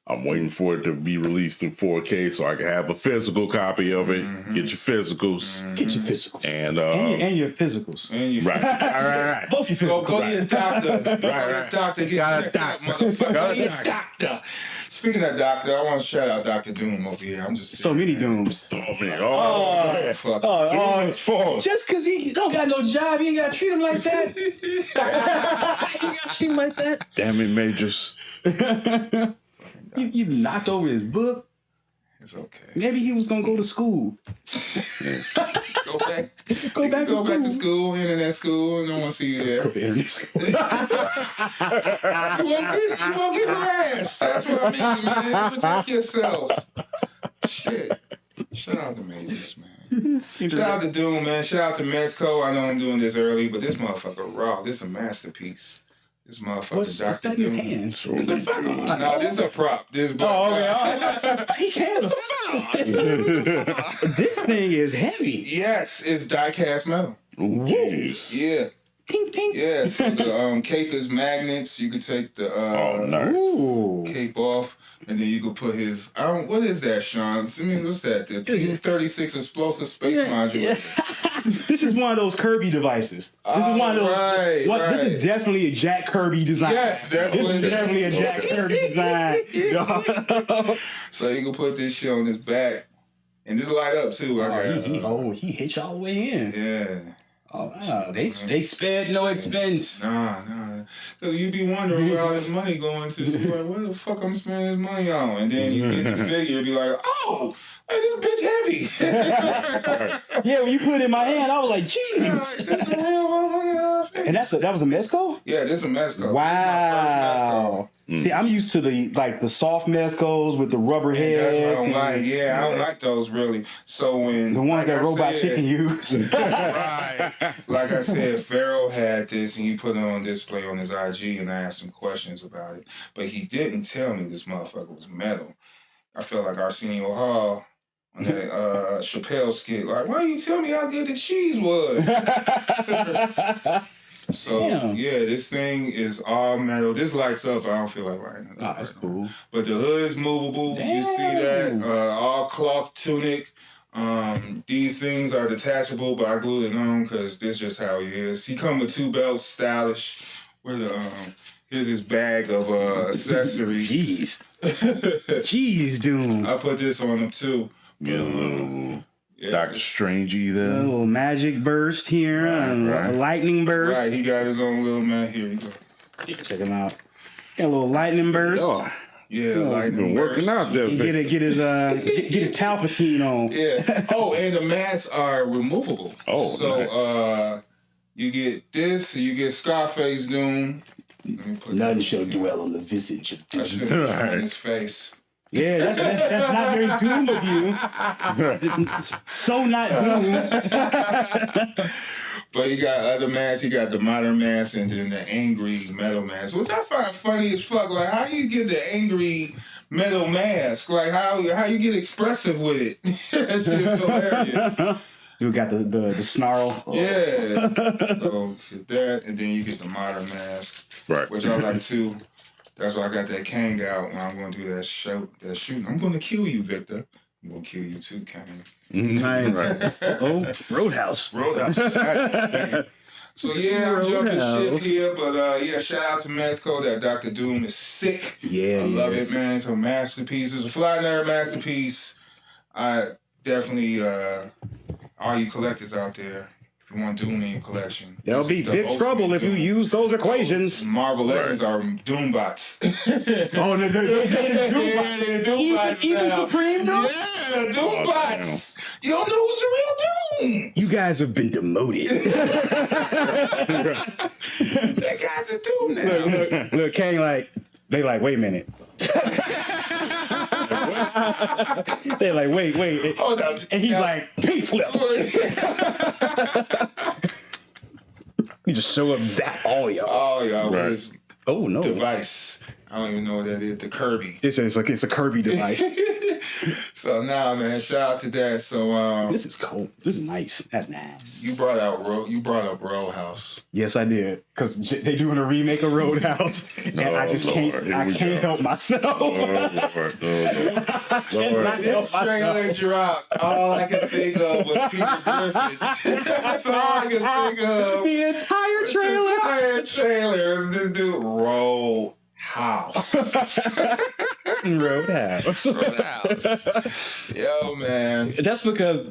I'm waiting for it to be released in 4K so I can have a physical copy of it. Get your physicals. Get your physicals. And your physicals. Right. Right. Both your physicals. Go to your doctor. Right. Doctor, get checked out, motherfucker. Go to your doctor. Speaking of doctor, I want to shout out Dr. Doom over here. I'm just so many Dooms. Fuck. It's false. Just because he don't got no job, you ain't got to treat him like that. You got to treat him like that. Damn it, Majors. You knocked over his book. It's okay. Maybe he was gonna go to school. Go back. Go back to school. Internet school. No one see you there. Go to internet school. You won't get harassed. That's what I mean, man. Protect yourself. Shit. Shout out to Majors, man. Shout out to Doom, man. Shout out to Mezco. I know I'm doing this early, but this motherfucker raw. This is a masterpiece. This motherfucker Dr. Doom. It's a funnel. No, this is a prop. This is okay. He can't. It's a funnel. This thing is heavy. Yes, it's die-cast metal. Jeez. Yeah. Pink, pink. Yeah, so the cape is magnets. You could take the nice. cape off, and then you could put his. What is that, Sean? I mean, what's that? The P-36 explosive space module. Yeah. This is one of those Kirby devices. This is one of those. Right. This is definitely a Jack Kirby design. Yes, that's this what is it is. definitely a Jack Kirby design. So you can put this shit on his back, and this light up too. He hit you all the way in. Yeah. Oh wow, they spared no expense. Nah. Cause you be wondering where all this money going to. You're like, where the fuck I'm spending this money on? And then you get the figure and be like, oh, hey, this bitch heavy. Yeah, when you put it in my hand, I was like, jeez. That's a real motherfucking figure. And that was a Mezco? Yeah, this is a Mezco. Wow. This is my first Mezco. See, I'm used to the soft Mezcos with the rubber heads. That's what I don't like. Yeah, I don't like those really. So when the ones that Robot Chicken use. Right. Like I said, Pharaoh had this and he put it on display on his IG and I asked him questions about it. But he didn't tell me this motherfucker was metal. I felt like Arsenio Hall on that Chappelle skit. Like, why don't you tell me how good the cheese was? So, yeah, this thing is all metal. This lights up. I don't feel like lighting it up. Oh, that's cool. But the hood is movable. Damn. You see that? All cloth tunic. These things are detachable, but I glued it on because this is just how he is. He come with 2 belts, stylish. Here's his bag of accessories. Jeez. Jeez, Doom. I put this on him too. Get a little Dr. Strangey there. A little magic burst here, a lightning burst. Right, he got his own little man. Here you go. Check him out. Got a little lightning burst. Oh. Yeah, lightning working out there. Get his Palpatine on. Yeah. Oh, and the masks are removable. Oh, so nice. You get this, you get Scarface Doom. None shall dwell on the visage of Doom. I should have shown his face. Yeah, that's not very Doom of you. It's so not Doom. But you got other masks. You got the modern mask and then the angry metal mask, which I find funny as fuck. Like, how you get the angry metal mask? Like, how you get expressive with it? That shit's hilarious. You got the snarl. Yeah. So get that, and then you get the modern mask, right? Which I like too. That's why I got that Kang out when I'm going to do that shooting. I'm going to kill you, Victor. I'm going to kill you too, Kang. Nice. Right. Oh, Roadhouse. So yeah, I'm jumping ship here, but yeah, shout out to Mezco. That Dr. Doom is sick. Yeah, I love it, man. It's a masterpiece. It's a Fly Nerd masterpiece. I definitely, all you collectors out there, If you want Doom in your collection. There'll be big trouble if you use those equations. Marvel Legends are Doom bots. Oh, they're Doom bots. Even Supreme Doom? Yeah, Doom bots. You don't know who's the real Doom. You guys have been demoted. That guy's a Doom now. Look, Kang, they wait a minute. They're like, wait. Hold up. And he's like, pink slip. You just show up, zap all y'all. Oh, y'all. Right. His no. device. I don't even know what that is. The Kirby. It's a Kirby device. So man, shout out to that. So this is cool. This is nice. That's nice. You brought up Roadhouse. Yes, I did. Because they're doing a remake of Roadhouse, and I just can't help myself. This trailer dropped. All I could think of was Peter Griffin. That's all I could think of. The entire trailer is this dude Roadhouse. Roadhouse. Yo, man. That's because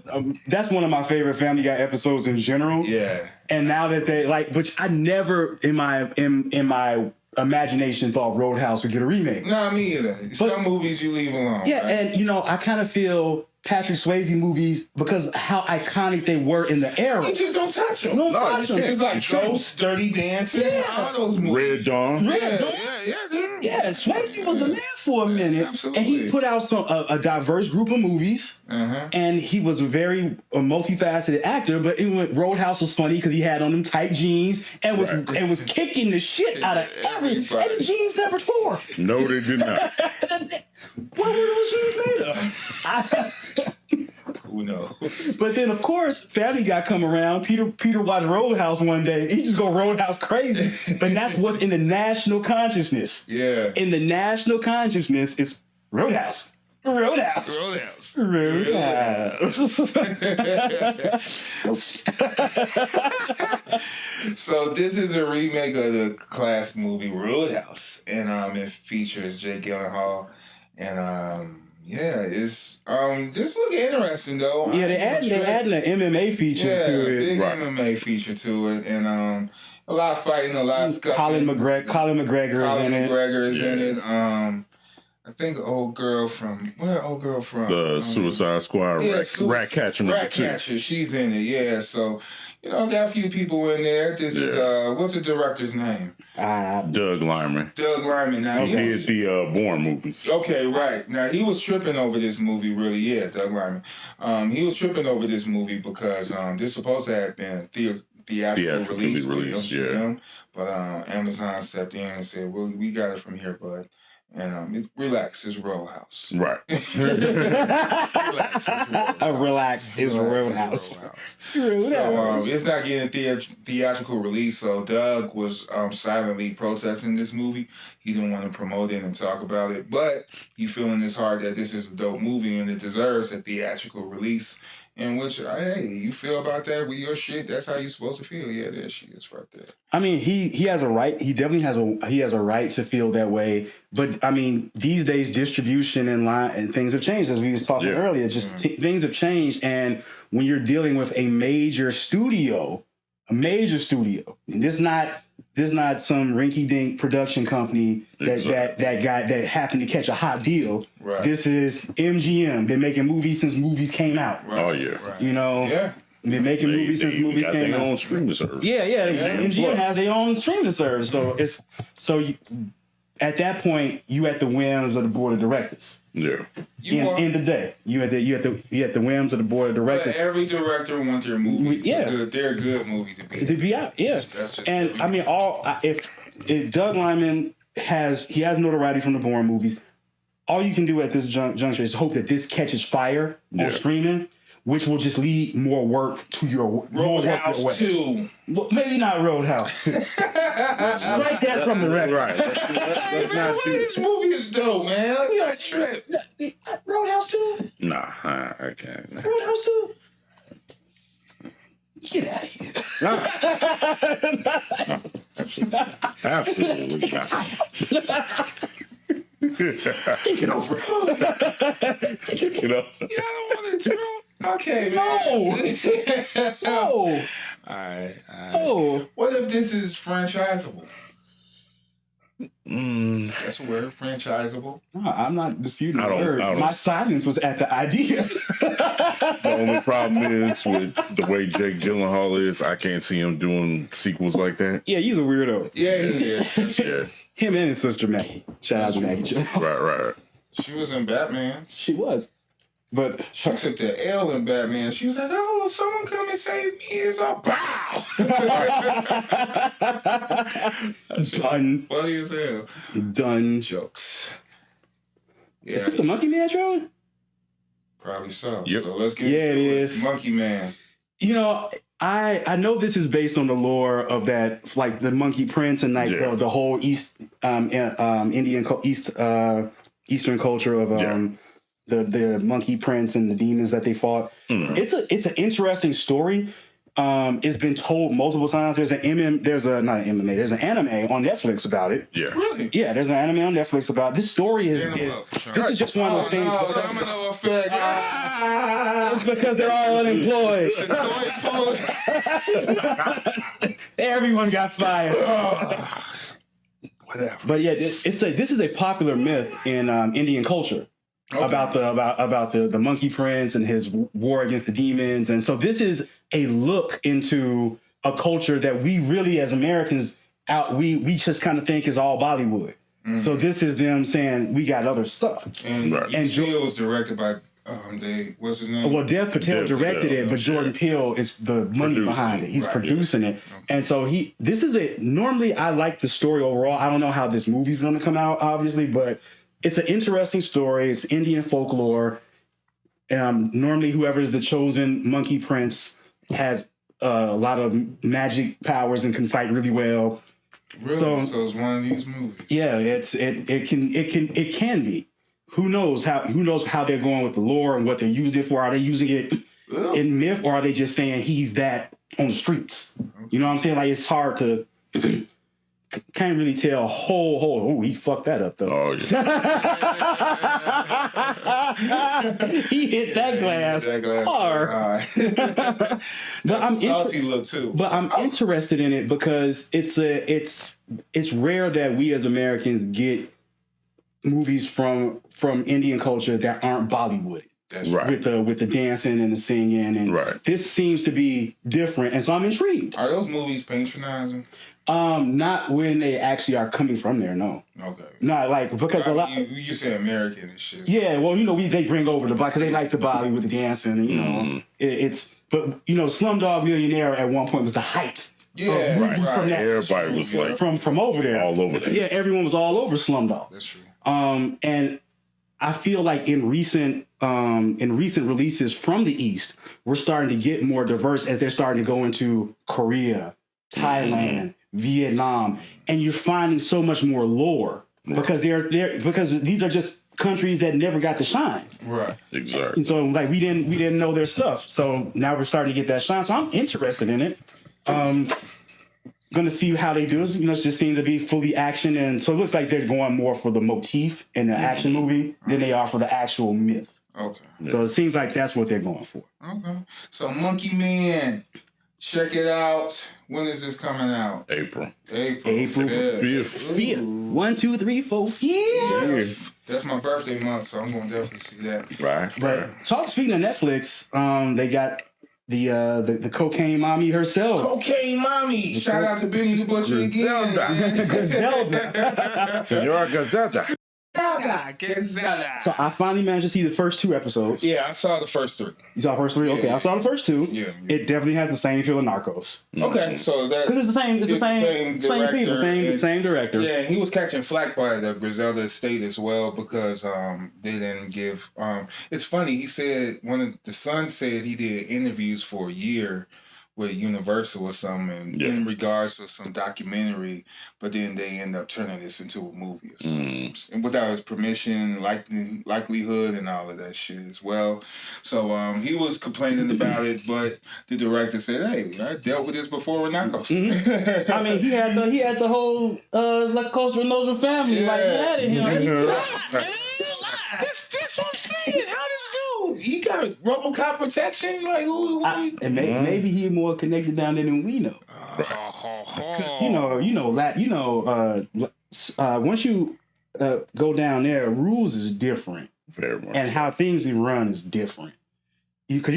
that's one of my favorite Family Guy episodes in general. Yeah. And now that they which I never in my imagination thought Roadhouse would get a remake. No, me either. Some movies you leave alone. Yeah, right? and I kind of feel Patrick Swayze movies because how iconic they were in the era. You just don't touch them. Don't touch them. It's like Ghost, Dirty Dancing, all those movies. Red Dawn. Yeah, Swayze was the man for a minute. Absolutely. And he put out a diverse group of movies. Uh-huh. And he was a very multifaceted actor, but Roadhouse was funny because he had on them tight jeans and was kicking the shit out of everybody. And the jeans never tore. No, they did not. What were those jeans made of? Who knows? But then, of course, Family Guy come around. Peter watched Roadhouse one day. He just go Roadhouse crazy. But that's what's in the national consciousness. Yeah. In the national consciousness, it's Roadhouse. Roadhouse. So this is a remake of the classic movie Roadhouse, and it features Jake Gyllenhaal, and it's this look interesting though. Yeah, they're adding an MMA feature to it. Big MMA feature to it, and a lot of fighting, a lot of scuffing. Colin McGregor is in it. I think old girl from the Suicide Squad. Ratcatcher. She's in it. Yeah, so got a few people in there. This is what's the director's name? Doug Liman. Now he did the Bourne movies. Okay, right. Now he was tripping over this movie. Really, yeah, Doug Liman. He was tripping over this movie because this is supposed to have been theatrical release, but Amazon stepped in and said, "Well, we got it from here, bud." And relax is Roadhouse. Right. Relax is Roadhouse. So it's not getting theatrical release. So Doug was silently protesting this movie. He didn't want to promote it and talk about it, but he feeling his heart that this is a dope movie and it deserves a theatrical release. In which, hey, you feel about that with your shit? That's how you're supposed to feel. Yeah, there she is, right there. I mean, he has a right. He definitely has a right to feel that way. But I mean, these days, distribution and line and things have changed, as we was talking earlier. Just things have changed, and when you're dealing with a major studio, and this is not some rinky-dink production company that happened to catch a hot deal. Right. This is MGM. Been making movies since movies came out. Right. Oh yeah. Right. Yeah. Been making movies since movies came out. Their own streaming service. Yeah. MGM has their own streaming service. So at that point, you at the whims of the board of directors. Yeah. End of the day, you at the whims of the board of directors. But every director wants their movie. Yeah. They're good movie to be out. Yeah. That's just and I mean, if Doug Liman has notoriety from the Bourne movies, all you can do at this juncture is hope that this catches fire on streaming, which will just lead more work to your Roadhouse 2. Well, maybe not Roadhouse 2. Strike that from the record. Right. This movie is dope, man. Let's not trip. Roadhouse 2? Nah, I can't. Roadhouse 2? Get out of here. Absolutely not. Think it over. Yeah, I don't want to. Okay, No. Alright. Oh. What if this is franchisable? That's a word, franchisable. No, I'm not disputing the I word. don't- My silence was at the idea. The only problem is with the way Jake Gyllenhaal is, I can't see him doing sequels like that. Yeah, he's a weirdo. Yeah, he is. Yeah, Him and his sister Maggie. Shout out to Maggie. right. She was in Batman. She was. But She took the L in Batman. She was like, "Oh, someone come and save me!" It's a bow. done. Funny as hell. Done. Jokes. Yeah, Is this the Monkey Man trailer? probably so. Yep. So let's get Yeah, into it it. is. Monkey Man. You know, I know this is based on the lore of that, like the Monkey Prince and like Yeah. the whole Eastern culture of the Monkey Prince and the demons that they fought. It's an interesting story. It's been told multiple times. There's an anime on Netflix about it. Yeah. Really? Yeah, there's an anime on Netflix about it. This story is Stand 'em up, Sean. this is just one of those things. No, domino effect. It's because they're all unemployed. The toy Everyone got fired. Whatever. But yeah, this is a popular myth in Indian culture. Okay. About the Monkey Prince and his war against the demons, and so this is a look into a culture that we really, as Americans, we just kind of think is all Bollywood. So this is them saying we got other stuff. And Right. you see it was directed by what's his name? Well, Dev Patel Dev directed Patel, it, but Jordan Peele is the money Producing, behind it. He's right, producing it, and so normally I like the story overall. I don't know how this movie's going to come out, obviously, but it's an interesting story. It's Indian folklore. Normally, whoever is the chosen Monkey Prince has a lot of magic powers and can fight really well. Really? So it's one of these movies. Yeah, it can be. Who knows how they're going with the lore and what they're using it for? Are they using it in myth, or are they just saying he's that on the streets? You know what I'm saying? Like, it's hard to can't really tell. Oh, he fucked that up though. Oh, yeah. He hit that glass hard. But I'm salty look too. But I'm interested in it because it's rare that we as Americans get movies from Indian culture that aren't Bollywood. That's right. With the dancing and the singing, and Right. this seems to be different, and so I'm intrigued. Are those movies patronizing? Not when they actually are coming from there, no. Okay. Not like because a lot. You say American and shit. Yeah, well, they bring over the because they like the Bollywood, the dancing, and but Slumdog Millionaire at one point was the height. Yeah, movies from that. Everybody was like From over there, all over there. Yeah, everyone was all over Slumdog. That's true. And I feel like in recent releases from the East, we're starting to get more diverse as they're starting to go into Korea, Thailand, Vietnam, and you're finding so much more lore because because these are just countries that never got the shine. Right. Exactly. And so like we didn't know their stuff. So now we're starting to get that shine. So I'm interested in it. Gonna see how they do it. It just seems to be fully action, and so it looks like they're going more for the motif in the action movie than they are for the actual myth. Okay. So it seems like that's what they're going for. Okay. So Monkey Man, check it out. When is this coming out? April. April 5th. Yeah. 1, 2, 3, 4, 5. That's my birthday month, so I'm gonna definitely see that. Right. But speaking of Netflix, they got the cocaine mommy herself. Cocaine Mommy. Shout out to Benny the Butcher again. man. Griselda. Senora Godzilla. Godzilla. So I finally managed to see the first 2 episodes. Yeah, I saw the first 3. You saw the first 3? Okay, Yeah. I saw the first 2. Yeah. It definitely has the same feel of Narcos. Okay, so that Because it's the same people, director, same director. Yeah, he was catching flack by the Griselda estate as well because they didn't give. It's funny. He said the son said he did interviews for a year with Universal or something in regards to some documentary, but then they end up turning this into a movie or something. And without his permission, likelihood, and all of that shit as well. So he was complaining about it, but the director said, "Hey, I dealt with this before with Narcos." I mean, he had the whole La Costa Nostra family like that in him. That's what I'm saying. How this dude? He got got RoboCop protection? Like, and maybe he more connected down there than we know. Once you go down there, rules is different, Very much. and how things are run is different. Because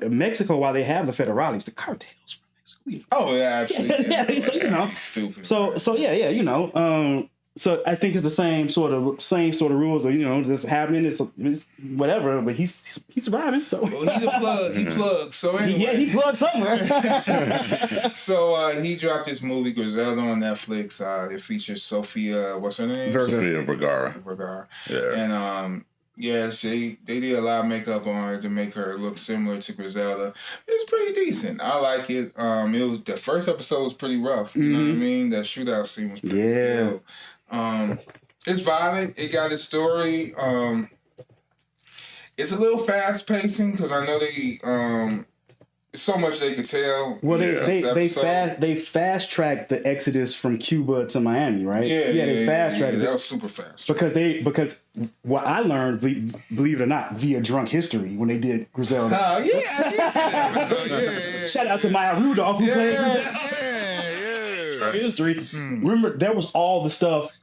Mexico, while they have the federales, the cartels from Mexico. Oh yeah, absolutely. So, stupid. So so I think it's the same sort of rules of this happening. It's whatever, but he's surviving. So well, he's a plug. He plugged. So anyway, he plugged somewhere. So he dropped this movie Griselda on Netflix. It features Sofia, what's her name? Sofia Vergara. Yeah. And they did a lot of makeup on her to make her look similar to Griselda. It's pretty decent. I like it. It was the first episode was pretty rough. You know what I mean? That shootout scene was pretty good. It's violent. It got a story. It's a little fast pacing because I know they so much they could tell. Well, they fast tracked the exodus from Cuba to Miami, right? They fast tracked it. That was super fast. Because what I learned, believe it or not, via Drunk History when they did Griselda. Oh yeah. Shout out to Maya Rudolph who played Griselda. History. Remember, there was all the stuff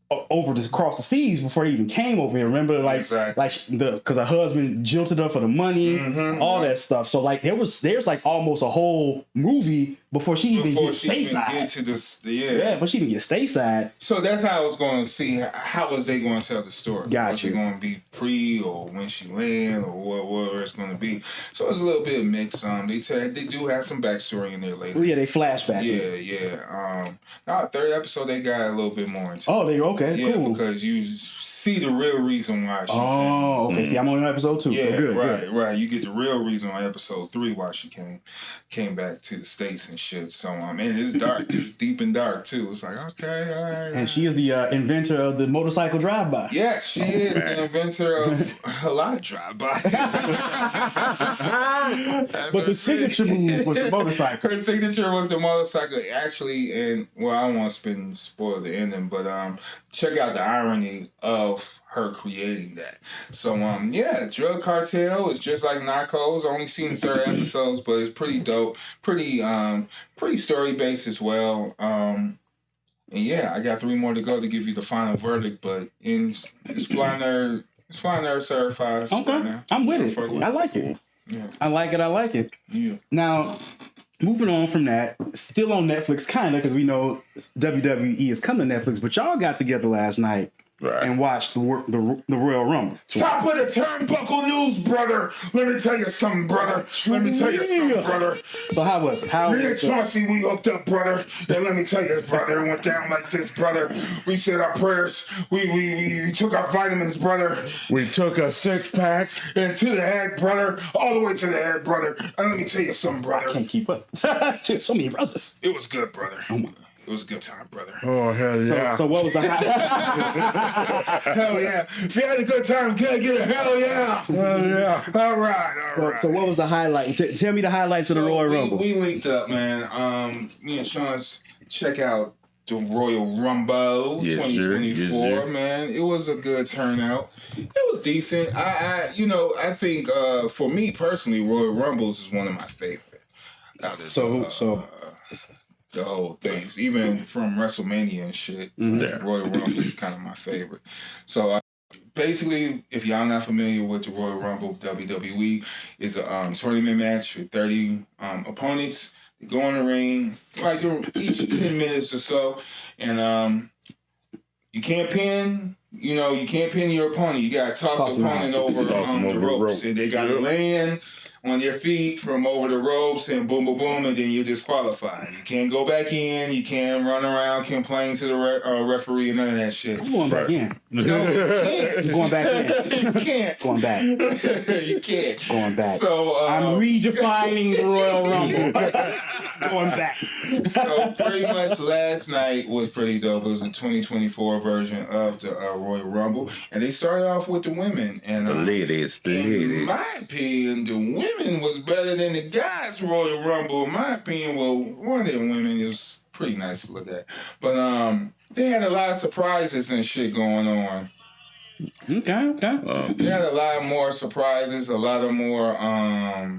across the seas before they even came over here. Remember, because her husband jilted her for the money, all that stuff. So there's almost a whole movie before she even gets stateside. But she didn't get stateside. So that's how I was going to see how was they going to tell the story. Gotcha. Was it going to be pre or when she land or whatever it's going to be. So it's a little bit mixed. They do have some backstory in there later. Oh yeah, they flashback. Yeah. Now third episode they got a little bit more into. Oh, they okay. Yeah, cool. because you see the real reason why she came. Okay. See, I'm on episode 2. Yeah, so good, right. You get the real reason on episode 3 why she came back to the States and shit. So and it's dark. It's deep and dark too. It's like, okay, all right. And she is the inventor of the motorcycle drive-by. Yes, she is the inventor of a lot of drive-by. But the signature move was the motorcycle. Her signature was the motorcycle. Actually, and I don't want to spoil the ending, but check out the irony of her creating that. So drug cartel is just like Narcos. Only seen the third episodes, but it's pretty dope. Pretty story based as well. And I got 3 more to go to give you the final verdict, but it's Fly Nerd certified. Okay, right now. I'm with it. I like it. Yeah. I like it. Yeah. Now, moving on from that, still on Netflix, kind of, because we know WWE is coming to Netflix, but y'all got together last night and watched the Royal Rumble. Top of the turnbuckle news, brother. Let me tell you something, brother. So how was it? Me and Chauncey, we hooked up, brother. And let me tell you, brother, it went down like this, brother. We said our prayers. We took our vitamins, brother. We took a 6-pack. And to the head, brother. All the way to the head, brother. And let me tell you something, brother. I can't keep up. So many brothers. It was good, brother. It was a good time, brother. Oh, hell yeah. So what was the hell yeah. If you had a good time, can I get a hell yeah? Hell yeah. All right. So what was the highlight? Tell me the highlights of the Royal Rumble. We linked up, man. Me and Chauncey check out the Royal Rumble 2024, man. It was a good turnout. It was decent. I think for me personally, Royal Rumbles is one of my favorite. The whole things, even from WrestleMania and shit. Royal Rumble is kind of my favorite. So basically, if y'all not familiar with the Royal Rumble, WWE is a tournament match with 30 opponents. They go in the ring like each 10 minutes or so, and you can't pin. You can't pin your opponent. You gotta toss the opponent over the ropes, and they gotta land on your feet from over the ropes and boom, boom, boom, and then you're disqualified. You can't go back in. You can't run around, complain to the referee and none of that shit. I'm going back in. No, you can't. You're going back in. You can't. Going back. You can't. Going back. So I'm redefining the Royal Rumble. Going back. So pretty much last night was pretty dope. It was a 2024 version of the Royal Rumble, and they started off with the women. And the ladies. In my opinion, the women was better than the guys' Royal Rumble. In my opinion, well, one of the women is pretty nice to look at, but they had a lot of surprises and shit going on. Okay. They had a lot more surprises, a lot of more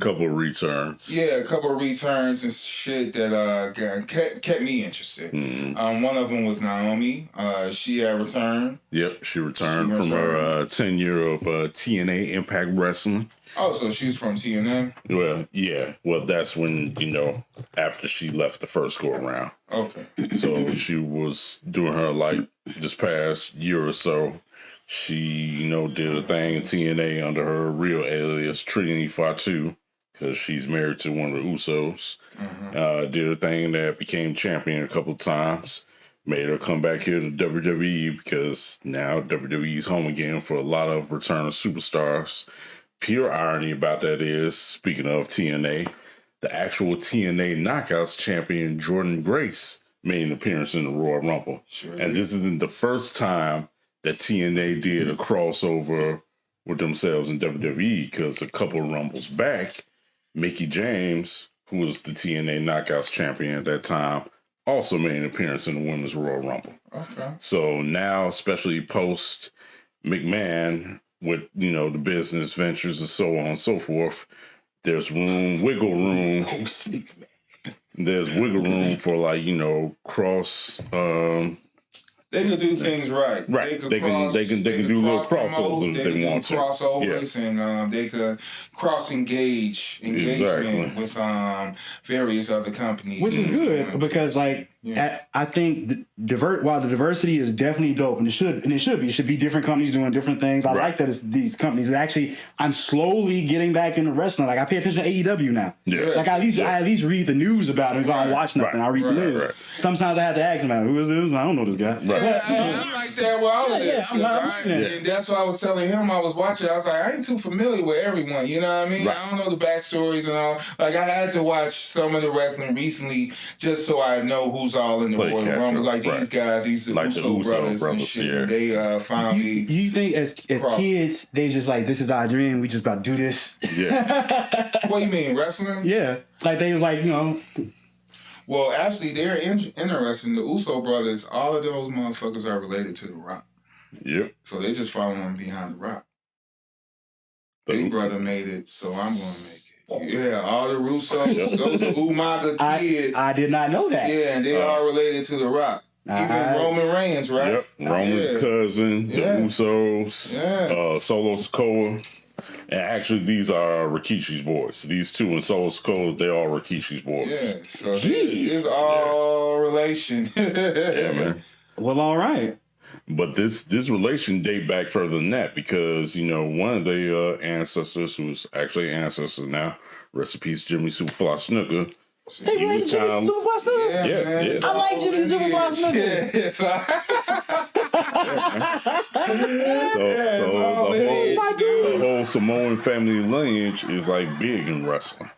Couple of returns. Yeah, a couple of returns and shit that kept me interested. One of them was Naomi. She had returned. Yep, she returned from her tenure of TNA Impact Wrestling. Oh, so she's from TNA? Well, yeah. Well, that's when, after she left the first go around. Okay. So she was doing her, this past year or so. She, did a thing in TNA under her real alias, Trinity Fatu, because she's married to one of the Usos. Did a thing that became champion a couple of times. Made her come back here to WWE because now WWE's home again for a lot of return of superstars. Pure irony about that is, speaking of TNA, the actual TNA Knockouts champion Jordan Grace made an appearance in the Royal Rumble. Sure. And this isn't the first time that TNA did a crossover with themselves in WWE, because a couple of Rumbles back, Mickie James, who was the TNA Knockouts champion at that time, also made an appearance in the Women's Royal Rumble. Okay. So now, especially post McMahon, with, the business ventures and so on and so forth, there's wiggle room. There's wiggle room for cross. They can do things right. Right. They can do little crossovers if they want to. Crossovers and they could engagement with various other companies. Which is good because I think while the diversity is definitely dope, and it should be different companies doing different things. I like that it's these companies. Actually, I'm slowly getting back into wrestling. I pay attention to AEW now. Yeah. I at least read the news about it. If I don't watch nothing, I read the news. Right. Sometimes I have to ask them, who is this? I don't know this guy. Right. Yeah, I like that with all of this. And that's what I was telling him. I was watching. I was like, I ain't too familiar with everyone. You know what I mean? Right. I don't know the backstories and all. I had to watch some of the wrestling recently just so I know who's all in the Royal Rumble. These guys, these Uso brothers and shit. Yeah. And they finally. You think as kids, they just this is our dream. We just about to do this. Yeah. What do you mean, wrestling? Yeah. They was Well, actually, they're interesting. The Uso brothers, all of those motherfuckers are related to The Rock. Yep. So they just following behind The Rock. Big brother made it, so I'm going to make it. Yeah, all the Russos, those are Umaga kids. I did not know that. Yeah, and they are related to The Rock. Even Roman Reigns, right? Yep. Roman's cousin, the Usos, Solo Sikoa. And actually, these are Rikishi's boys. These two in Solo Sikoa, they're all Rikishi's boys. Yeah, so it's all relation. Yeah, man. Well, all right. But this relation date back further than that because, one of the ancestors, who's actually an ancestor now, rest in peace, Jimmy Superfly Snooker. Hey, Jimmy Superfly Snooker? Yeah. I like Jimmy Superfly Snooker. The whole Samoan family lineage is big in wrestling.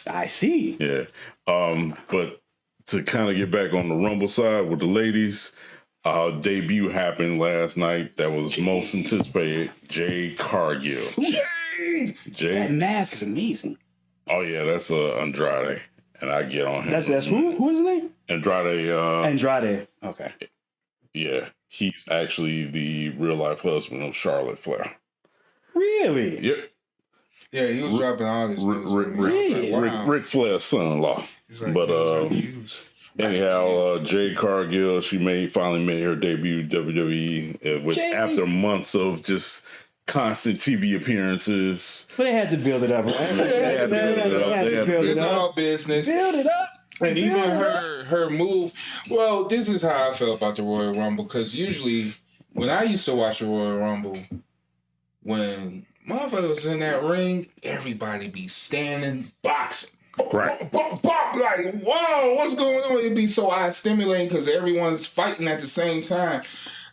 I see. Yeah. But to kind of get back on the Rumble side with the ladies, debut happened last night that was most anticipated. Jade Cargill. Jade. That mask is amazing. Oh yeah, that's Andrade, and I get on him. That's who? Who is his name? Andrade. Andrade. Okay. Yeah, he's actually the real life husband of Charlotte Flair. Really? Yep. Yeah, he was dropping all this news. Ric Flair's son-in-law. But anyhow, Jade Cargill, she finally made her debut WWE after months of just constant TV appearances. But they had to build it up. It's all business. Build it up. And even her move. Well, this is how I felt about the Royal Rumble, because usually when I used to watch the Royal Rumble, when motherfuckers was in that ring, everybody be standing, boxing. Right. Like, whoa, what's going on? It'd be so eye-stimulating because everyone's fighting at the same time.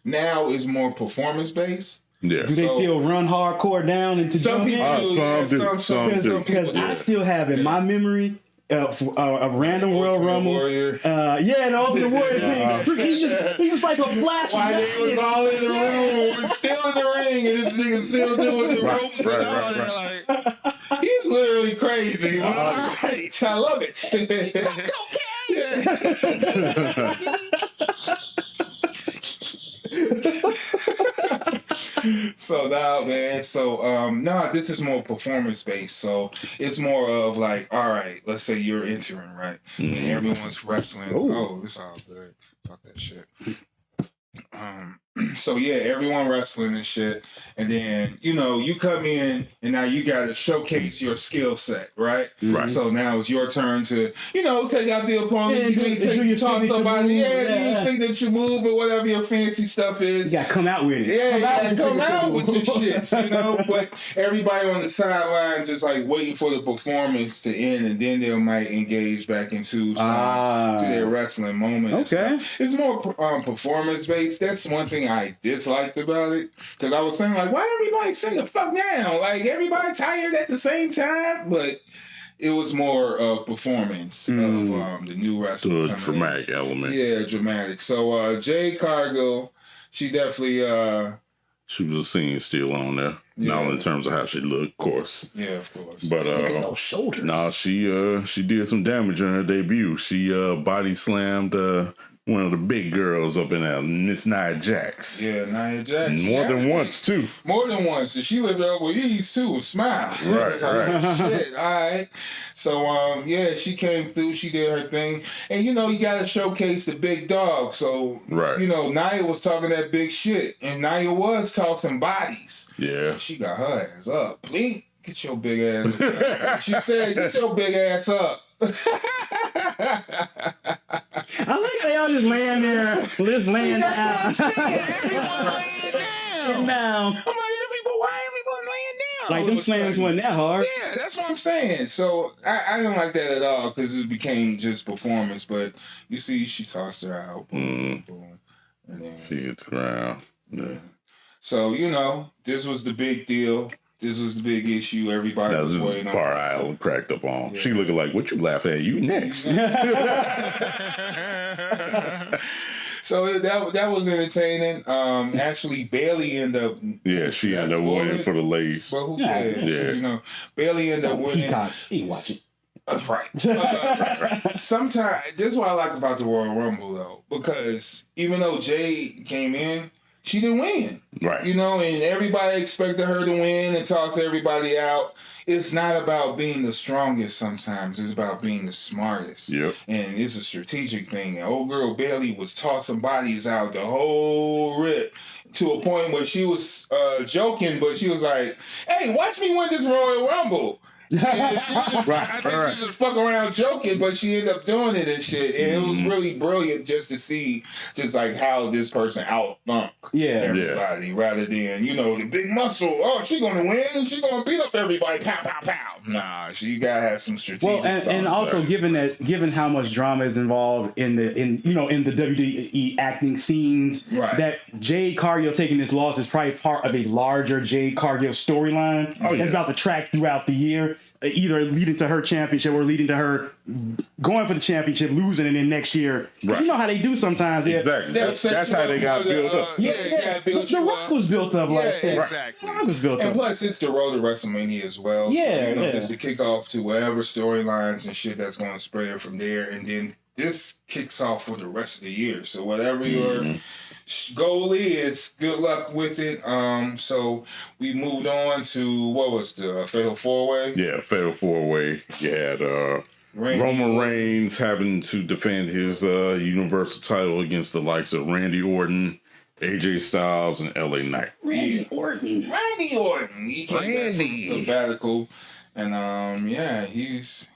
Now it's more performance-based. Yeah. Do they still run hardcore down into some people? Some people. Because I still have in my memory a random Royal Rumble. The Ultimate Warrior thing. He was like a flash. Why they was all in the room, still in the ring, and this nigga still doing the ropes and all that. Like, he's literally crazy. All right, I love it. So chilled out, man. So, this is more performance based. So it's more of like, all right, let's say you're entering, right? And everyone's wrestling. Oh, it's all good. Fuck that shit. So yeah, everyone wrestling and shit, and then you come in and now you got to showcase your skill set, right? Right. So now it's your turn to take out the opponent. You talk to somebody, do your signature move or whatever your fancy stuff is. You got to come out with it. Yeah, come out with your shit, But everybody on the sideline just like waiting for the performance to end, and then they might engage back into to their wrestling moment. Okay, it's more performance based. That's one thing I disliked about it, because I was saying like, why everybody sitting the fuck down? Like everybody tired at the same time, but it was more of performance of the new wrestler. The dramatic element. Yeah, dramatic. So Jade Cargill, she definitely she was a scene still on there. Yeah. Not in terms of how she looked, of course. Yeah, of course. But no shoulders. nah, she did some damage in her debut. She body slammed one of the big girls up in there, Miss Nia Jax. Yeah, Nia Jax. More than once, too. More than once. And she lived up with ease, too. Smile. Right. Shit, all right. So, she came through. She did her thing. And, you got to showcase the big dog. So, Nia was talking that big shit. And Nia was tossing bodies. Yeah. She got her ass up. Please, get your big ass. She said, get your big ass up. I like how y'all just laying there, laying down. That's what I'm saying. Everyone laying down. I'm like, why everyone laying down? Like them slams wasn't that hard. Yeah, that's what I'm saying. So I didn't like that at all, because it became just performance. But you see, she tossed her out. Boom, boom, and then She hit the ground. Yeah. So this was the big deal. This was the big issue. Everybody was waiting on. Part I cracked up on. Yeah. She looking like, what you laughing at? You next. So that was entertaining. Actually, Bailey ended up. Yeah, she ended up winning for the ladies. But who cares? Yeah. Bailey ended up winning. You watch it. Right. Sometimes this is what I like about the Royal Rumble, though, because even though Jade came in, she didn't win. Right. And everybody expected her to win and toss everybody out. It's not about being the strongest sometimes. It's about being the smartest. Yep. And it's a strategic thing. And old girl Bailey was tossing bodies out the whole rip, to a point where she was joking, but she was like, hey, watch me win this Royal Rumble. I think she was fucking around joking, but she ended up doing it and shit. And it was really brilliant just to see just like how this person out-thunk everybody, rather than, the big muscle. Oh, she gonna win and she gonna beat up everybody. Pow, pow, pow. Nah, she gotta have some strategic. Well, and also given how much drama is involved in the WWE acting scenes, that Jade Cargill taking this loss is probably part of a larger Jade Cargill storyline that's about to track throughout the year, either leading to her championship or leading to her going for the championship, losing, and then next year. Right. You know how they do sometimes. Exactly. That's how they got built up. The Rock was built up like that. Exactly. The Rock was built up. And plus, it's the road to WrestleMania as well. Yeah, so, it's the kickoff to whatever storylines and shit that's going to spread from there. And then this kicks off for the rest of the year. So whatever your goal is, good luck with it. So we moved on to, what was the Fatal 4-Way? Yeah, Fatal 4-Way. You had Roman Reigns having to defend his Universal title against the likes of Randy Orton, AJ Styles, and LA Knight. Randy Orton. He came back from sabbatical. And he's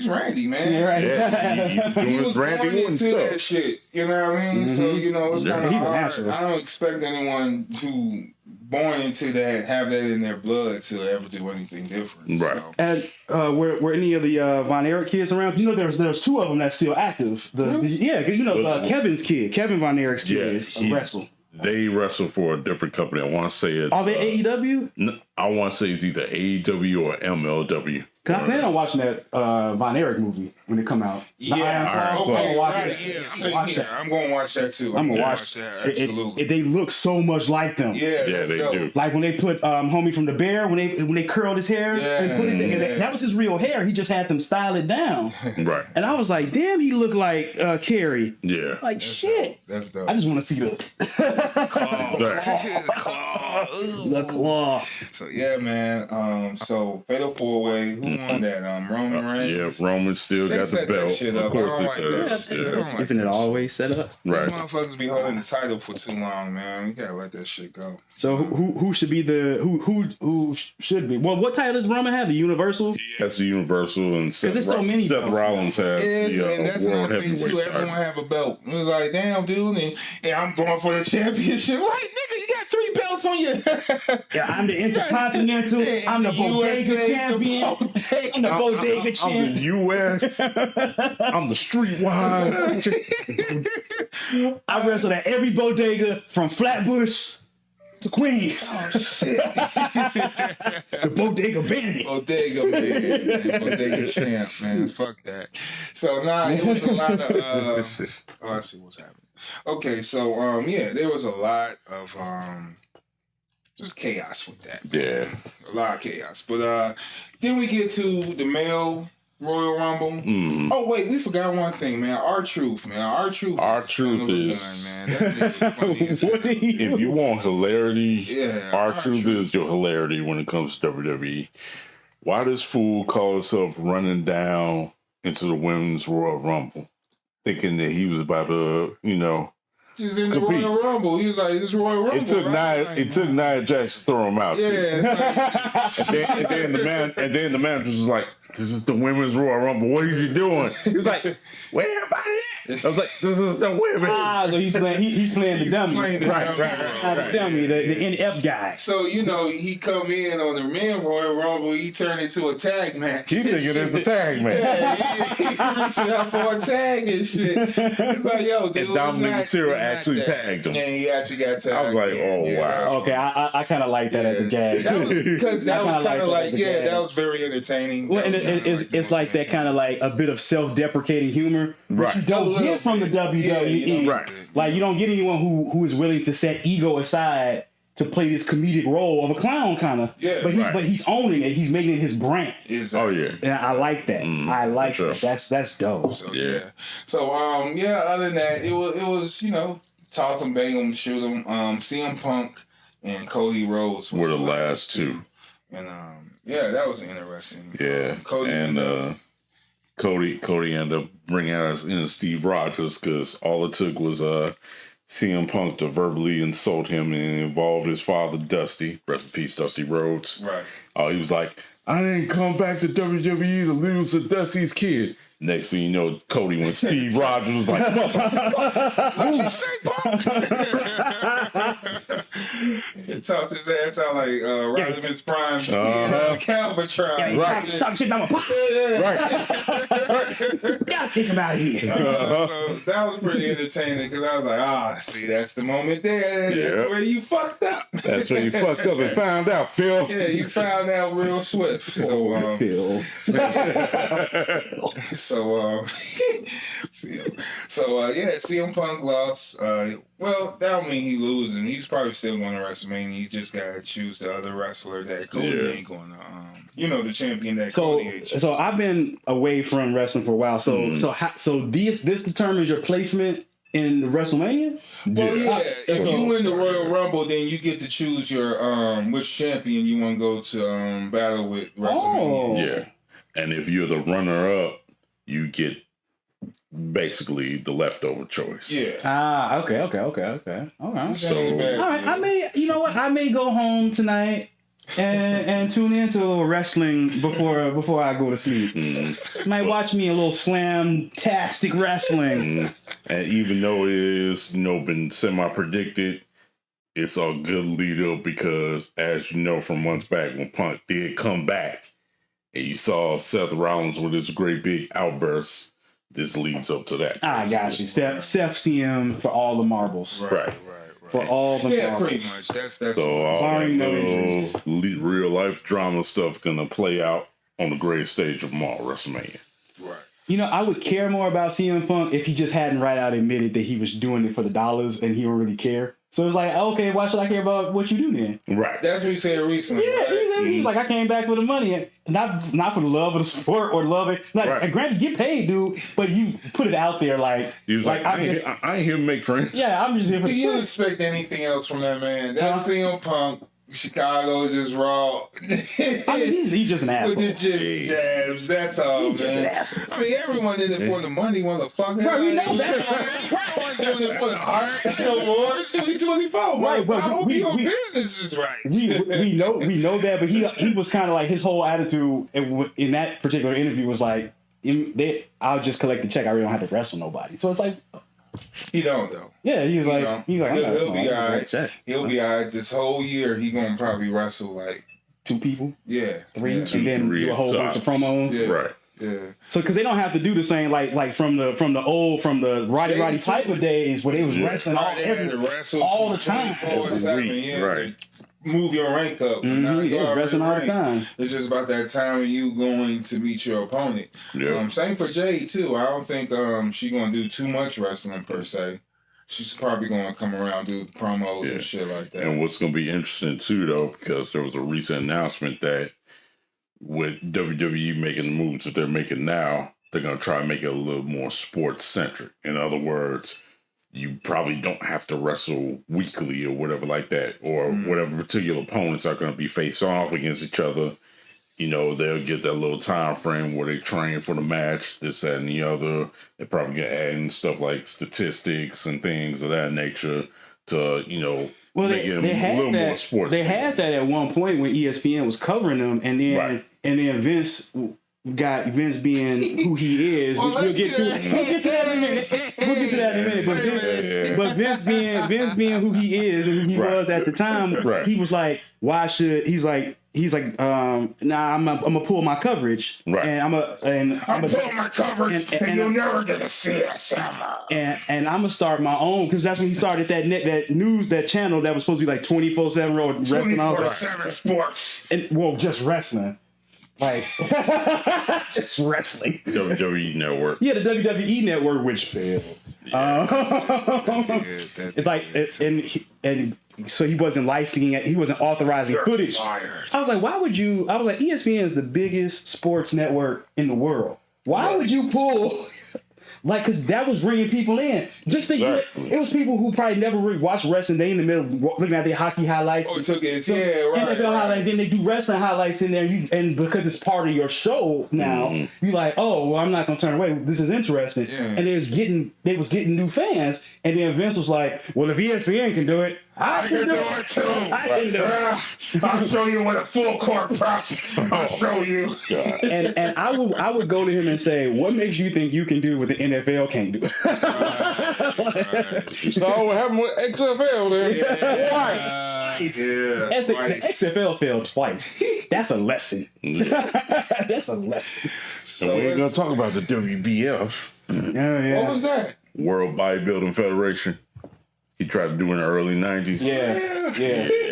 Randy, man. He was born into that shit. You know what I mean? So, it's kind of hard. I don't expect anyone to born into that, have that in their blood to ever do anything different. Right. So. And were any of the Von Erich kids around? There's two of them that's still active. Kevin's kid, Kevin Von Erich's kids wrestle. They wrestle for a different company. I want to say it's... Are they AEW? I want to say it's either AEW or MLW. Cause I plan on watching that Von Erich movie when it come out. Yeah, I'm gonna watch that too. I'm gonna watch that. Absolutely. They look so much like them. Yeah, they do. Like when they put homie from The Bear, when they curled his hair and put it, that was his real hair. He just had them style it down. Right. And I was like, damn, he looked like Carrie. Yeah. Like That's shit. Dope. That's dope. I just want to see the the claw. So yeah, man. So Fatal 4-Way. Who won that? Roman Reigns. Yeah, Roman still They got the set that belt. shit Of up. course I don't like that. Yeah. I don't like Isn't it that always set up? Right. These motherfuckers be holding the title for too long, man. You gotta let that shit go. So who should be who should be? Well, what title does Roman have? The Universal? That's the Universal, and Seth, there's so many Seth belts. Rollins has the And that's World another thing too. Heavyweight Everyone title. have a belt. It was like, damn, dude, and I'm going for the championship. Like, nigga, you got 3 belts on you. Yeah, I'm the Intercontinental. I'm the Bodega USA, champion. I'm the Bodega I'm champion. the U.S. I'm the Streetwise. I wrestled at every bodega from Flatbush to Queens. Oh shit. The Bodega Bandit. Bodega man. Bodega champ, man. Fuck that. So it was a lot of let's see what's happening. Okay, so there was a lot of just chaos with that. Yeah. A lot of chaos. But then we get to the male Royal Rumble. Mm. Oh wait, we forgot one thing, man. R-Truth, man. R-Truth. R-Truth is man. That nigga funny as What did he If you want hilarity, Yeah, R-Truth is your hilarity when it comes to WWE. Why this fool call himself running down into the Women's Royal Rumble, thinking that he was about to, Just in the compete. Royal Rumble. He was like, this Royal Rumble. It took Nia Jax to throw him out. Yeah. Too. It's and then the manager was like, "This is the Women's Royal Rumble. What are you doing?" He was like, "Where everybody at?" I was like, "This is the women." So he's playing the dummy. playing the Right, The dummy, the NF guy. So, he come in on the men Royal Rumble, he turned into a tag match. He thinking it's a tag man. Yeah, he reaching out for a tag and shit. It's like, yo, dude. And Dominic Mysterio actually tagged him. Yeah, he actually got tagged. I was like, oh, wow. Okay, I kind of like that as a gag. That was because that was kind of like, as a gag. that was very entertaining. Well, and That was kinda it's like that kind of like a bit of self-deprecating humor, Right. which you don't get from the WWE. Right. Like you don't get anyone who is willing to set ego aside to play this comedic role of a clown, kind of. Yeah, but he's owning it. He's making it his brand. Oh yeah. And I like that. I like sure. that. That's dope. So, Yeah. So other than that, it was toss him, bang him, shoot him. CM Punk and Cody Rhodes Were the last two. And that was interesting. Yeah. Cody and Cody ended up bringing us in Steve Rogers because all it took was CM Punk to verbally insult him and involve his father Dusty. Rest in peace, Dusty Rhodes. Right. He was like, "I didn't come back to WWE to lose to Dusty's kid." Next thing you know, Cody when Steve Rogers was like, What you say, Punk? It talks his ass out like Rodimus Prime's kid on Calvatron. Right. Talk shit about my pops. right. Gotta take him out of here. So that was pretty entertaining because I was like, see, that's the moment there. Yeah. That's where you fucked up. That's where you fucked up and found out, Phil. Yeah, you found out real swift. So, Phil. CM Punk lost. Well, that don't mean he losing. He's probably still going to WrestleMania. You just gotta choose the other wrestler that Cody ain't going to. The champion that Cody ain't. So I've been away from wrestling for a while. So this determines your placement in WrestleMania. Well, if you win the Royal Rumble, then you get to choose your which champion you want to go to battle with WrestleMania. Yeah. And if you're the runner-up, you get basically the leftover choice. Yeah. Okay. All right. So, All right. I may go home tonight and tune into a little wrestling before I go to sleep. Might watch me a little slam-tastic wrestling. And even though it is, been semi-predicted, it's a good lead-up because, as you know from months back when Punk did come back, and you saw Seth Rollins with his great big outburst, this leads up to that. I got you. Seth CM for all the marbles. Right. For all the marbles. Pretty much. That's So all Barring that no injuries. little real life drama stuff gonna play out on the greatest stage of them all, WrestleMania. Right. You know, I would care more about CM Punk if he just hadn't right out admitted that he was doing it for the dollars and he don't really care. So it's like, okay, why should I care about what you do then? Right. That's what he said recently. Yeah, right? he's like, I came back for the money, and not for the love of the sport or love it. Like, Right. granted, get paid, dude, but you put it out there like, He was like, I ain't here to make friends. yeah, I'm just here for Do the you show. expect anything else from that man? That Huh? CM Punk, Chicago, just raw. I mean, he's just an With the asshole. Jimmy dabs, that's all, He's just an man. asshole. I mean, everyone in it for the money, motherfucker. Right, we know Like, that. I wasn't doing it for the art no more. It's 2024. Right, but I hope we- your we- business is right. we know that, but he was kind of like, his whole attitude in that particular interview was like, I'll just collect the check. I really don't have to wrestle nobody. So it's like, He don't though. yeah, he's like, know, I'm not- he'll be I'm not all right. check. He'll be all right. This whole year, he gonna probably wrestle like 2 people, 3, yeah. and then three do a whole at bunch of times. promos. Yeah. Right. Yeah. So, because they don't have to do the same like from the Roddy Jada too. Piper days where they was Yeah. wrestling Right, they had to wrestle all the time. 24/7, Every week, yeah, right. to move your rank up. Now He you was already wrestling all the ranked. time. It's just about that time when you going to meet your opponent. Yeah. Same for Jade too. I don't think she gonna do too much wrestling per se. She's probably gonna come around do promos Yeah. and shit like that. And what's going to be interesting too, though, because there was a recent announcement that with WWE making the moves that they're making now, they're going to try and make it a little more sports centric. In other words, you probably don't have to wrestle weekly or whatever like that, or whatever particular opponents are going to be faced off against each other. You know, they'll get that little time frame where they train for the match, this, that, and the other. They're probably going to add in stuff like statistics and things of that nature to, you know, Well, make it they a had little more that. sports. They had that at one point when ESPN was covering them, and then Right. Vince being who he is, Well, which we'll get to that in a minute. We'll get to that in a minute. But Vince being who he is and who he Right. was at the time, Right. he was like, he's like, nah, I'm gonna pull my coverage, Right. and I'm pulling my coverage, and you'll never get to see us ever. and I'm gonna start my own, because that's when he started that channel that was supposed to be like 24/7 wrestling, all 24/7 sports. and just wrestling, like just wrestling. WWE Network. Yeah, the WWE Network, which failed. It's like and so he wasn't licensing it. He wasn't authorizing footage. Fired. I was like, why would you? I was like, ESPN is the biggest sports network in the world. Why would you pull? Like, because that was bringing people in. Just think, Exactly. it was people who probably never really watched wrestling. They in the middle looking at their hockey highlights. Oh, it took it. So, Yeah, right. NFL highlights. Then they do wrestling highlights in there. And because it's part of your show now, you're like, oh, well, I'm not gonna turn away. This is interesting. Yeah. And they was getting new fans. And then Vince was like, well, if ESPN can do it, I can do it too. I can do it. I'll show you what a full court press. I'll show you. And I would go to him and say, what makes you think you can do what the NFL can't do? You saw what happened with XFL there. Twice. Yeah. The XFL failed twice. That's a lesson. That's a lesson. So we ain't going to talk about the WBF, Yeah. What was that? World Bodybuilding Federation. He tried to do in the early 90s. Yeah.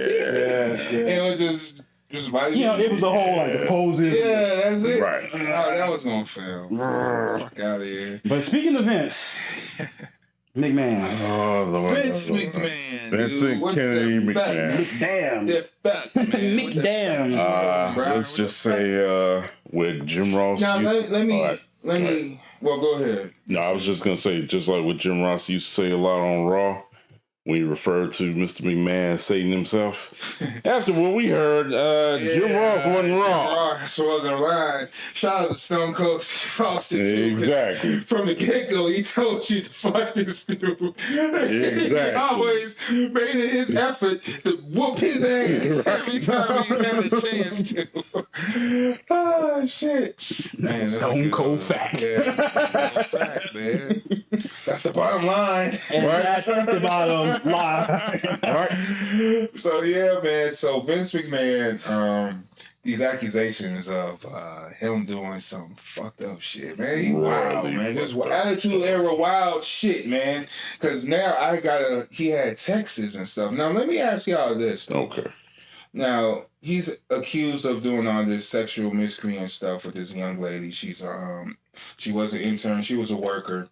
It was just right. You know, it was a whole like the poses. Yeah, that's it. Right. Oh, that was gonna fail. Fuck out of here. But speaking of Vince McMahon, Oh, Lord. Vince McMahon. Vincent dude. What Kennedy the fuck? McMahon. damn, The fuck, man. What the McDamn. fuck, bro? Let's just say with Jim Ross. Now used- let me. All right. Well, go ahead. No, I was just going to say, just like what Jim Ross used to say a lot on Raw, when he referred to Mr. McMahon, Satan himself. After what we heard, Jim Ross wasn't Jim wrong. Ross wasn't lying. Shout out to Stone Cold Steve Austin too. 'Cause Exactly. From the get-go, he told you to fuck this dude. Exactly. He always made it his effort to whoop his ass every time he had a chance to. Oh, shit. Man, that's Stone a good Cold one. fact. Yeah, that's a fact, man. That's the bottom line. And that's the bottom line. Right. So yeah, man. So Vince McMahon, these accusations of him doing some fucked up shit, man. He wild, Really man. Just fucked up. attitude era wild shit, man. Cause now he had Texas and stuff. Now let me ask y'all this. Okay. Now he's accused of doing all this sexual miscreant stuff with this young lady. She was an intern. She was a worker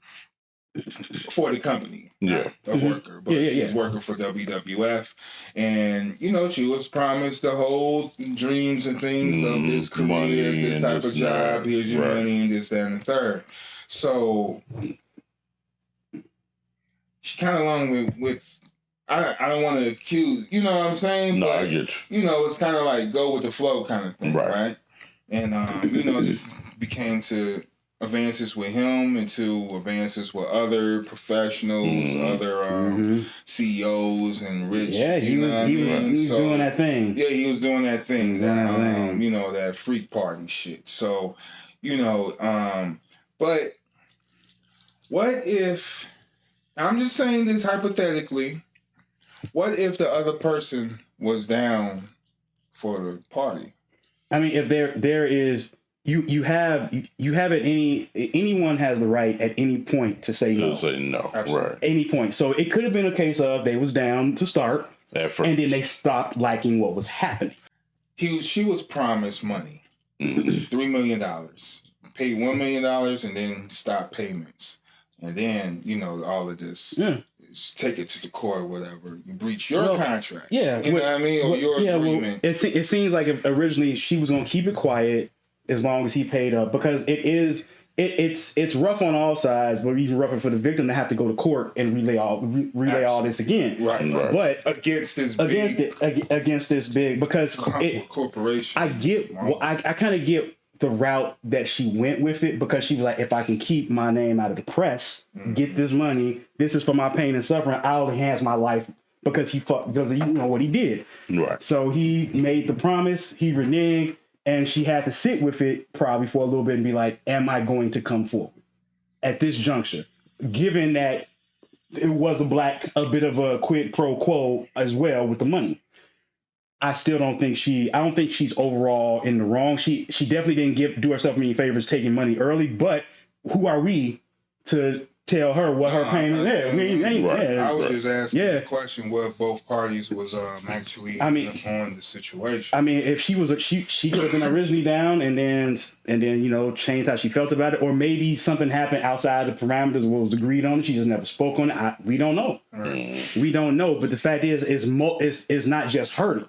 for the company. Yeah. A worker, but she's working for WWF, and she was promised the whole dreams and things of this career, money, this type of job. Here's your right. money, and this, that, and the third. So she kind of along with. I don't want to accuse, you know what I'm saying? No, but, I get you. It's kind of like go with the flow kind of thing, right? And, this became to advances with him and to advances with other professionals, other CEOs and rich. Yeah, he was doing that thing. Yeah, he was doing that thing. That freak party shit. So, but what if, I'm just saying this hypothetically, what if the other person was down for the party? I mean, if there is anyone has the right at any point to say no. Say no, absolutely. Right? Any point. So it could have been a case of they was down to start, at first, and then they stopped liking what was happening. She was promised money, $3 million, paid $1 million, and then stopped payments, and then all of this. Yeah. Take it to the court or whatever. You breach your contract. Yeah. You know what I mean? Or your agreement. It seems like originally she was going to keep it quiet as long as he paid up, because it's rough on all sides, but even rougher for the victim to have to go to court and relay all this again. Right. But against this big because corporation. I kind of get the route that she went with it, because she was like, if I can keep my name out of the press, get this money, this is for my pain and suffering, I'll enhance my life, because because you know what he did. Right. So he made the promise, he reneged, and she had to sit with it probably for a little bit and be like, am I going to come forward at this juncture? Given that it was a bit of a quid pro quo as well with the money. I still don't think she's overall in the wrong. She definitely didn't do herself any favors taking money early, but who are we to tell her what her payment is? I was just asking the question what both parties was actually on the situation. I mean, if she could have been originally down and then changed how she felt about it, or maybe something happened outside the parameters of what was agreed on. She just never spoke on it. We don't know. We don't know. But the fact is, it's not just her.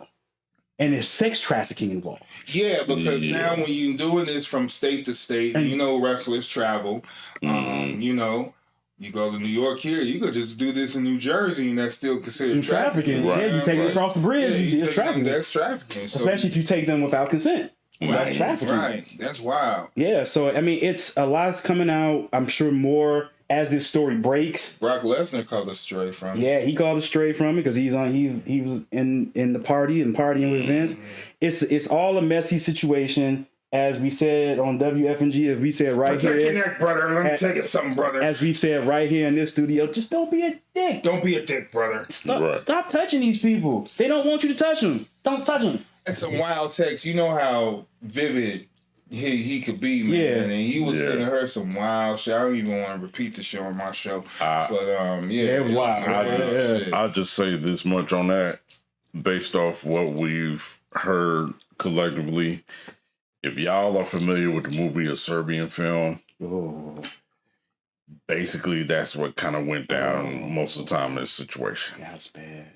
And there's sex trafficking involved. Yeah, because now when you're doing this from state to state, wrestlers travel. You go to New York here, you could just do this in New Jersey, and that's still considered trafficking. Right. Yeah, you take them across the bridge, it's trafficking. That's trafficking. So, especially if you take them without consent. That's trafficking. Right. That's wild. Yeah, so I mean, it's a lot's coming out. I'm sure more as this story breaks. Brock Lesnar called us straight from it. Yeah, he called us straight from it because he was in the party and partying with Vince. It's all a messy situation. As we said on WFNG, as we said right here. Protect your neck, brother. Let me tell you something, brother. As we said right here in this studio, just don't be a dick. Don't be a dick, brother. Stop touching these people. They don't want you to touch them. Don't touch them. That's some wild text. You know how vivid he could be, man. Yeah. And he was sending her some wild shit. I don't even want to repeat the show on my show. But it was wild. I'll just say this much on that, based off what we've heard collectively. If y'all are familiar with the movie A Serbian Film, basically that's what kind of went down most of the time in this situation. That's bad.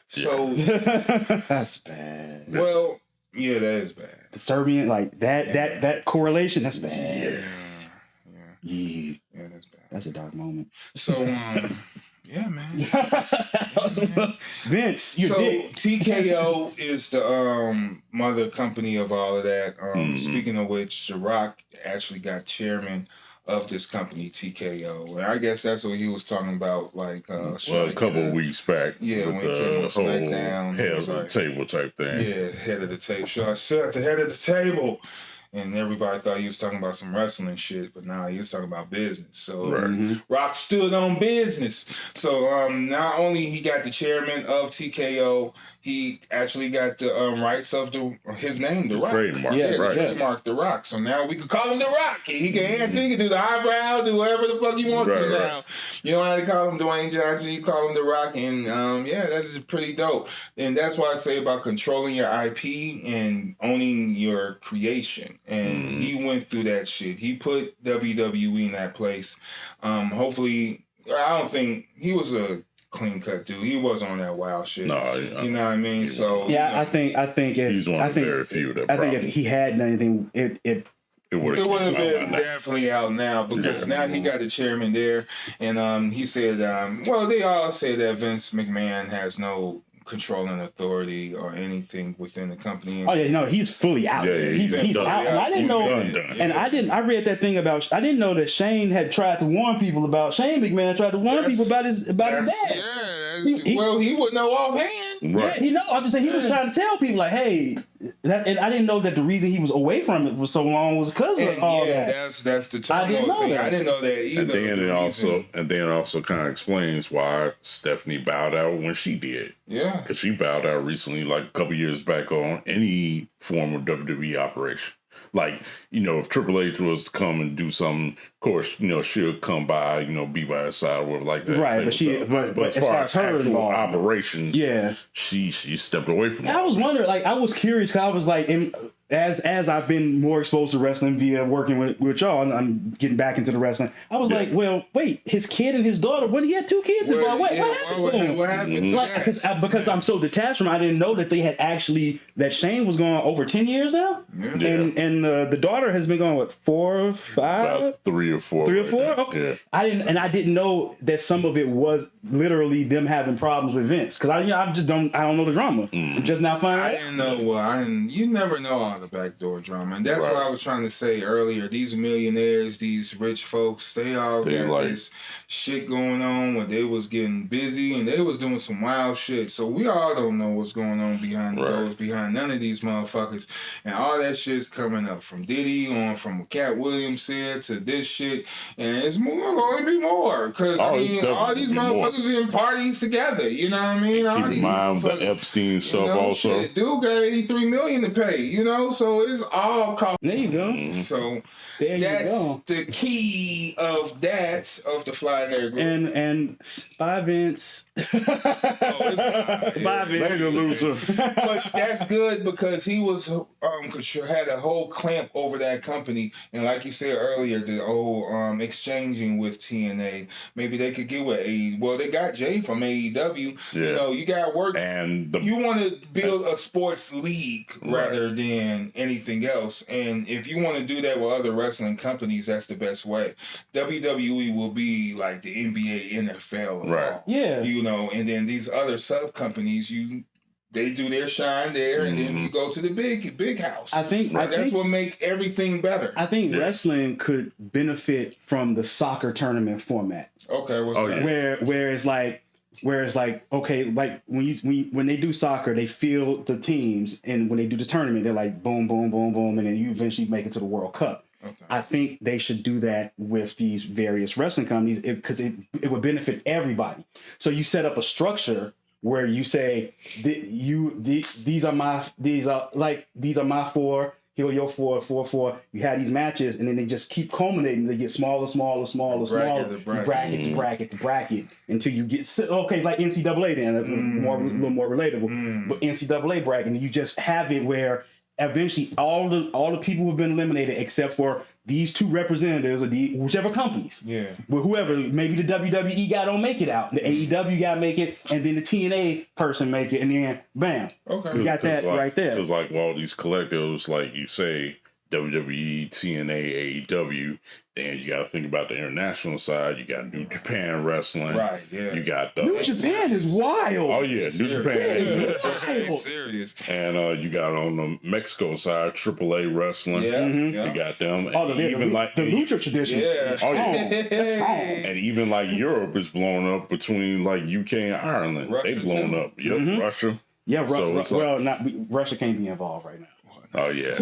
So that's bad. Well, yeah, that is bad. The Serbian, like that correlation, that's bad. Yeah, that's bad. That's a dark moment. So yeah, man. Vince, you dick. TKO is the mother company of all of that. Speaking of which, The Rock actually got chairman of this company, TKO. And I guess that's what he was talking about, like a couple of weeks back. Yeah, when he came on SmackDown. Head of the table type thing. Yeah, head of the table. So I sit at the head of the table. and everybody thought he was talking about some wrestling shit, but nah, he was talking about business. So Right. Rock stood on business. So not only he got the chairman of TKO, he actually got the rights of his name, The Rock. Trademark. Yeah, The right. trademark, The Rock. So now we can call him The Rock. He can answer, he can do the eyebrows, do whatever the fuck he wants to now. You don't have to call him Dwayne Johnson, you call him The Rock, and yeah, that's pretty dope. And that's why I say about controlling your IP and owning your creation. And he went through that shit. He put WWE in that place. Hopefully, I don't think he was a clean cut dude. He wasn't on that wild shit. No, you know what I mean? So Yeah, you know, I think if he's one of the very few that I think if he had done anything, it would have been definitely out now because now he got the chairman there, and he said, well, they all say that Vince McMahon has no controlling authority or anything within the company. Oh yeah, no, he's fully out. Yeah, he's done. out. And I didn't know, Done. I read that thing about. I didn't know that Shane had tried to warn people about. Shane McMahon tried to warn people about his dad. Yeah, well, he would know offhand. Right. Yeah, I'm just saying he was trying to tell people like, hey, and I didn't know that the reason he was away from it for so long was because of all that. That's the turmoil thing. I didn't know that either. And then it also kind of explains why Stephanie bowed out when she did. Yeah. Because she bowed out recently, like a couple years back, on any form of WWE operation. Like, if Triple H was to come and do something, of course, she'll come by, be by her side or whatever like that. Right, but as far as her actual operations, yeah, she stepped away from it. I was wondering, like, I was curious, because I was like, as I've been more exposed to wrestling via working with y'all, and I'm getting back into the wrestling, I was like, well, wait, his kid and his daughter, when he had two kids involved, what happened to him? What happened to that? Because I'm so detached from it, I didn't know that they had actually, that Shane was going over 10 years now? Yeah. And the daughter has been going, what, 4 or 5? About 3 or 4. 3 or 4? Okay. Yeah. I didn't know that some of it was literally them having problems with Vince, because I don't know the drama. I'm just now finding out. I didn't know. You never know all the backdoor drama. And that's what I was trying to say earlier. These millionaires, these rich folks, they all got this shit going on where they was getting busy and they was doing some wild shit. So we all don't know what's going on behind the doors, behind none of these motherfuckers. And all that shit's coming up from Diddy on, from what Cat Williams said to this shit. And it's going to be more. Because, all these motherfuckers are in parties together. You know what I mean? Keep in mind the Epstein stuff also. Shit, dude got $83 million to pay, so it's all there you go. So that's the key of the Flying Air Group. And Spy Vince. Spy Vince. Later, loser. But that's good because he was had a whole clamp over that company, and like you said earlier, the whole exchanging with TNA. Maybe they could get with AEW. Well, they got Jay from AEW. Yeah. You got to work. And you want to build a sports league rather than anything else. And if you want to do that with other wrestling companies, that's the best way. WWE will be like the NBA, NFL, of all. Yeah. And then these other sub companies, they do their shine there, and then you go to the big house. I think that's what make everything better. I think wrestling could benefit from the soccer tournament format. Okay, what's that? Where it's like okay, like when they do soccer, they field the teams, and when they do the tournament, they're like boom, boom, boom, boom, and then you eventually make it to the World Cup. Okay. I think they should do that with these various wrestling companies because it would benefit everybody. So you set up a structure where you say these are my 4. Here your 4. You have these matches, and then they just keep culminating. They get smaller, bracket until you get like NCAA. Then a little more relatable. But NCAA bracket, and you just have it where eventually all the people who've been eliminated, except for these 2 representatives of whichever companies. Yeah. But whoever, maybe the WWE guy don't make it out. The AEW guy make it, and then the TNA person make it, and then bam. Okay. You got that right there. Because like all these collectives, like you say, WWE, TNA, AEW, then you got to think about the international side. You got New Japan Wrestling. Right, yeah. You got New Japan is wild. Oh, yeah. New Japan is wild. Serious. And you got on the Mexico side, AAA Wrestling. Yeah. You got them. And even like the Lucha tradition. Yeah. Oh, yeah. And even like Europe is blown up between like UK and Ireland. Russia, they blown up. Yep, Russia. Yeah, Russia can't be involved right now. Oh yeah.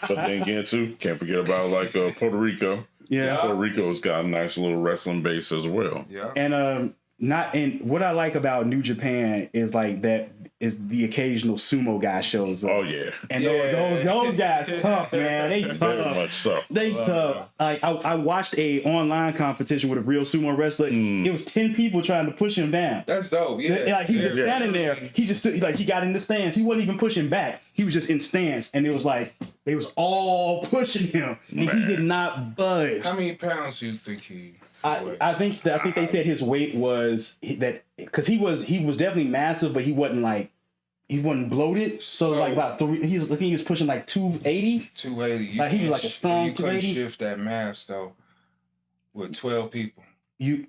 But then again too, can't forget about like Puerto Rico. Yeah. Puerto Rico's got a nice little wrestling base as well. Yeah. And what I like about New Japan is like that is the occasional sumo guy shows up. Oh yeah. And those guys tough, man. They tough. Very much so. They tough. Like I watched a online competition with a real sumo wrestler. It was 10 people trying to push him down. That's dope. Yeah. Like he just standing there. He just stood, like he got in the stance. He wasn't even pushing back. He was just in stance, and it was like they was all pushing him, and he did not budge. How many pounds do you think he? I think they said his weight was that because he was definitely massive, but he wasn't bloated. So like about 3. I think he was pushing like 280. 280. Like he was like a strong. You couldn't 280. shift that mass though with 12 people. He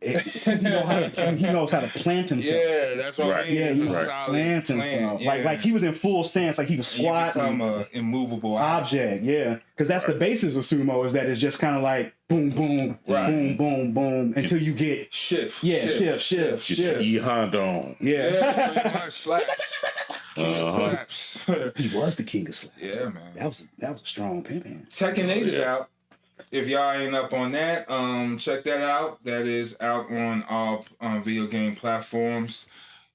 knows how to plant himself. Yeah, that's what I mean. Yeah, It's he a was solid plant himself. Yeah. Like he was in full stance, like he was squatting. You become an immovable object. Yeah, because that's the basis of sumo is that it's just kind of like boom, boom, boom, boom, boom until you get shift. Shift. E Honda on. Yeah. Slaps. King of slaps. He was the king of slaps. Yeah, man. That was a strong pimp hand. Tekken 8 is out. If y'all ain't up on that, check that out. That is out on all video game platforms.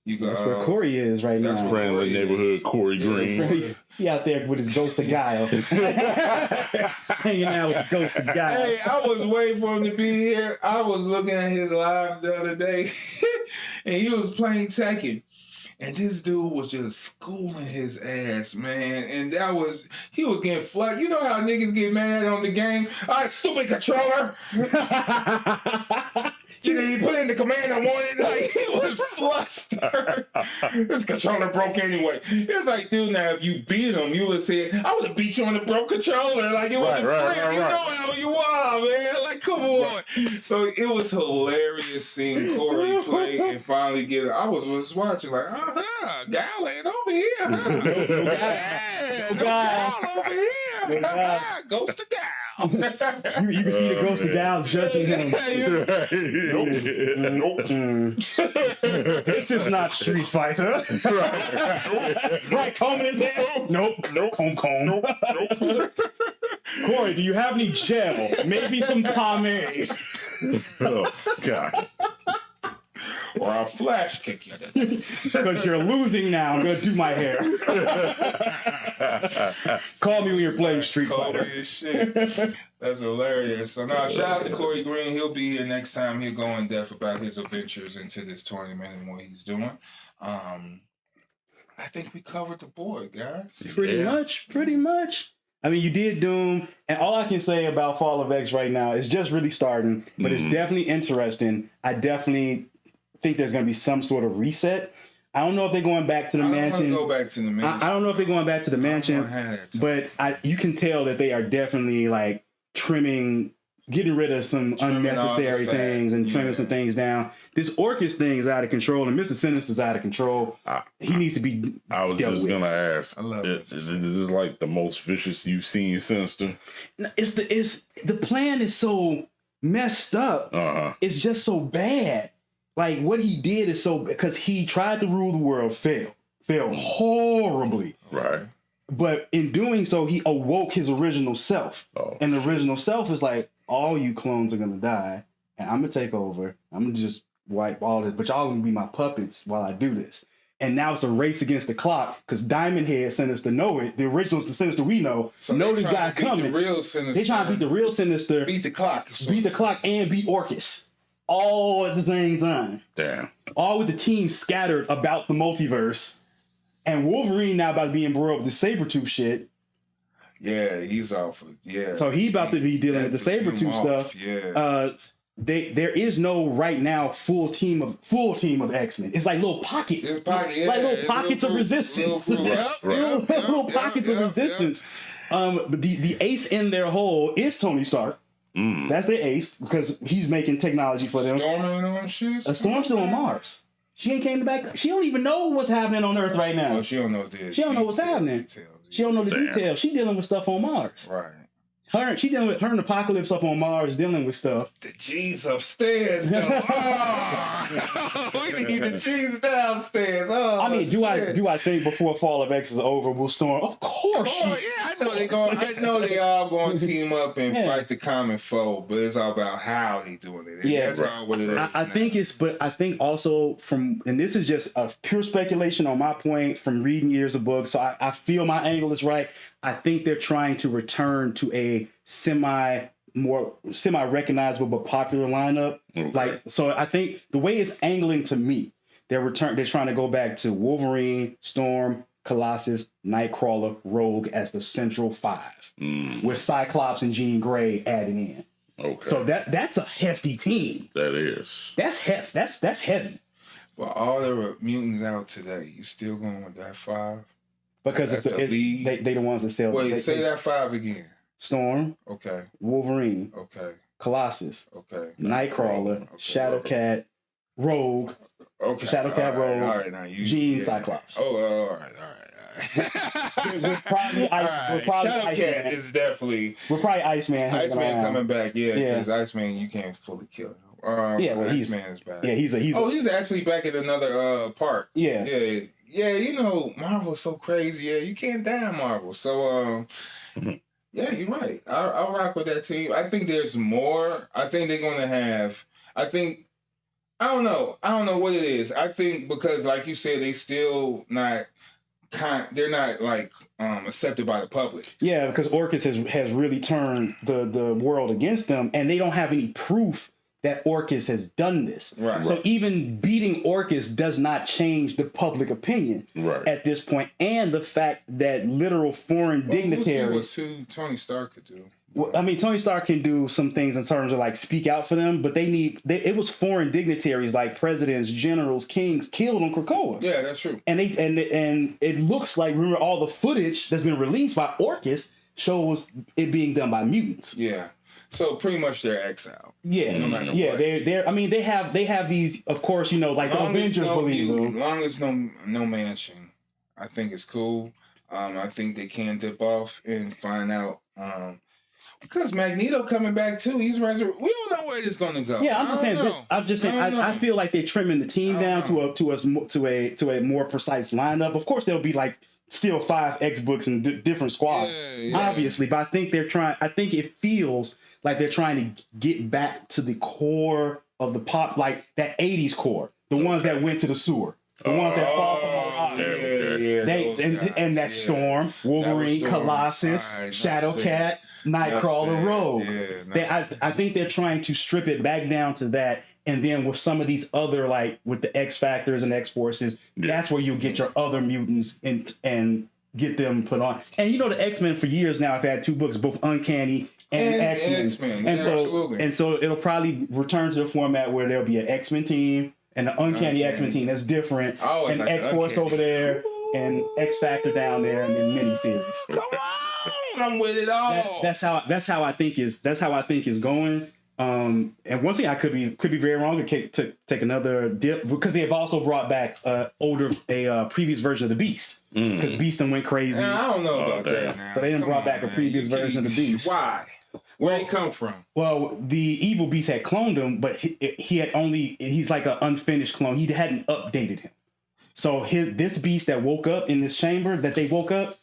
You got, that's where Corey is right now. That's around the neighborhood, Corey Greene. He out there with his ghost of guile. Hanging out with the ghost of guile. Hey, I was waiting for him to be here. I was looking at his live the other day, and he was playing Tekken. And this dude was just schooling his ass, man. And he was getting flat. You know how niggas get mad on the game? All right, stupid controller. You put in the command I wanted. Like, he was flustered. This controller broke anyway. It's like, dude, now if you beat him, you would say, I would have beat you on the broke controller. Like, it wasn't fair. You know how you are, man. Like, come on. So it was hilarious seeing Corey play and finally get it. I was just watching, like, Gal ain't over here. No Gal over here. Ghost of Gal. You can see the ghost of Gal judging him. Nope. This is not Street Fighter. Right, combing his hair. Nope. Comb. Nope. Corey, do you have any gel? Maybe some pomade. Oh God. Or I'll flash kick you. Because you're losing now. I'm going to do my hair. Call me when you're playing Street Fighter. Shit. That's hilarious. So now, shout out to Corey Greene. He'll be here next time. He'll go in depth about his adventures into this tournament and what he's doing. I think we covered the board, guys. Pretty much. I mean, you did Doom, and all I can say about Fall of X right now is just really starting, but it's definitely interesting. I definitely think there's going to be some sort of reset. I don't know if they're going back to the mansion. Go back to the mansion. I don't know if they're going back to the mansion, but you can tell that they are definitely like getting rid of some unnecessary things and trimming some things down. This Orcus thing is out of control, and Mr. Sinister's out of control. He needs to be. I was just gonna ask. I love it. Is this like the most vicious you've seen Sinister? It's the plan is so messed up. It's just so bad. Like what he did is so because he tried to rule the world, failed horribly. Right. But in doing so, he awoke his original self. And the original self is like, all you clones are gonna die, and I'm gonna take over. I'm gonna just wipe all this, but y'all gonna be my puppets while I do this. And now it's a race against the clock because Diamond Head Sinister know it. The original Sinister we know this guy coming. They trying to beat the real Sinister. Beat the clock. Beat the clock and beat Orcus. All at the same time. Damn. All with the team scattered about the multiverse. And Wolverine now about to be embroiled with the Sabretooth shit. Yeah, he's off. Yeah. So he about to be dealing with the Sabretooth stuff. Yeah. There is no right now full team of X-Men. It's like little pockets. Little pockets of resistance. Little pockets of resistance. The ace in their hole is Tony Stark. That's their ace because he's making technology for them. Storm ain't on shit. Storm's still on Mars. She ain't came back. She don't even know what's happening on Earth right now. Well, she don't know this. She don't know what's happening. She don't know the details. She dealing with stuff on Mars. Right. She dealing with her and Apocalypse up on Mars dealing with stuff. The G's upstairs, though. Oh, we need the G's downstairs. Oh, I mean, do I think before Fall of X is over, we'll Storm? Of course. Yeah, I know they all going to team up and fight the common foe, but it's all about how they doing it. Yeah, that's all what it is. I think also and this is just a pure speculation on my point from reading years of books. So I feel my angle is right. I think they're trying to return to a semi-recognizable but popular lineup. Okay. So I think the way it's angling to me, they're trying to go back to Wolverine, Storm, Colossus, Nightcrawler, Rogue as the central five, with Cyclops and Jean Grey added in. Okay. So that's a hefty team. That is. That's heavy. Well, all the mutants out today, you still going with that 5? Because they the ones that sell. Wait, say that 5 again. Storm. Okay. Wolverine. Okay. Colossus. Okay. Nightcrawler. Okay. Shadowcat. Rogue. Okay. Shadowcat, Rogue. All right, now Jean, Cyclops. Oh, all right. We're probably Shadowcat is definitely. We're probably Iceman. Iceman coming back, because Iceman you can't fully kill him. Iceman is back. Yeah, he's actually back in another part. Yeah. Yeah. Marvel's so crazy. Yeah, you can't die in Marvel. So, yeah, you're right. I'll rock with that team. I think there's more. I think they're gonna have. I don't know what it is. I think because, like you said, they still not. They're not like accepted by the public. Yeah, because Orchis has really turned the world against them, and they don't have any proof that Orchis has done this. Right. So even beating Orchis does not change the public opinion at this point, and the fact that literal foreign dignitaries. We'll see what Tony Stark could do. Well, I mean, Tony Stark can do some things in terms of like speak out for them, but it was foreign dignitaries like presidents, generals, kings killed on Krakoa. Yeah, that's true. And it looks like, remember, all the footage that's been released by Orchis shows it being done by mutants. Yeah. So pretty much they're exiled. Yeah, no matter what. They're. I mean, they have these, of course, like the Avengers believe them. As long as no mansion, I think it's cool. I think they can dip off and find out. Because Magneto coming back too, he's resurrected. We don't know where this is going to go. Yeah, I'm just saying. I feel like they're trimming the team down to a more precise lineup. Of course, there'll be like still 5 X books and different squads, obviously. But I think it feels like they're trying to get back to the core of the pop, like that 80s core, the ones that went to the sewer. The ones that fall from our eyes. And that Storm, Wolverine, Colossus, Shadowcat, Nightcrawler, Rogue. I think they're trying to strip it back down to that. And then with some of these other, like with the X Factors and X Forces, that's where you get your other mutants and get them put on. And the X-Men for years now have had 2 books, both Uncanny and X-Men. And so it'll probably return to the format where there'll be an X-Men team and the Uncanny X-Men team that's different, and like X-Force over there, and X-Factor down there, and then miniseries. Come on, I'm with it all. That's how I think is going. And once again, I could be very wrong and take another dip, because they have also brought back a previous version of the Beast, because Beast then went crazy. I don't know about that now. So they didn't brought back a previous version of the Beast. Why? Where did he come from? Well, the evil Beast had cloned him, but he's like an unfinished clone. He hadn't updated him. So this Beast that woke up in this chamber that they woke up,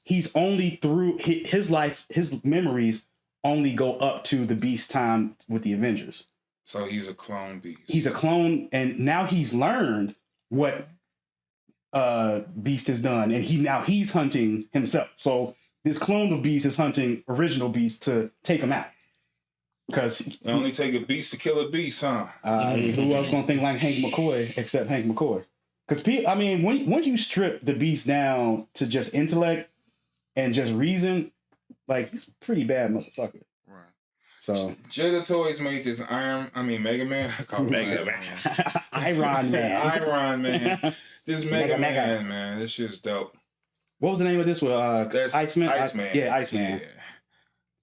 he's only through his life, his memories only go up to the Beast time with the Avengers. So he's a clone Beast. He's a clone, and now he's learned what Beast has done, and he's hunting himself. So this clone of Beast is hunting original Beast to take him out. Because it only take a beast to kill a beast, huh? Who else gonna think like Hank McCoy except Hank McCoy? Because when you strip the Beast down to just intellect and just reason, like, he's a pretty bad motherfucker. Right. So Jada Toys made this Mega Man. Iron Man. This Mega Man. This shit's dope. What was the name of this one? Iceman? Iceman. Iceman. Yeah.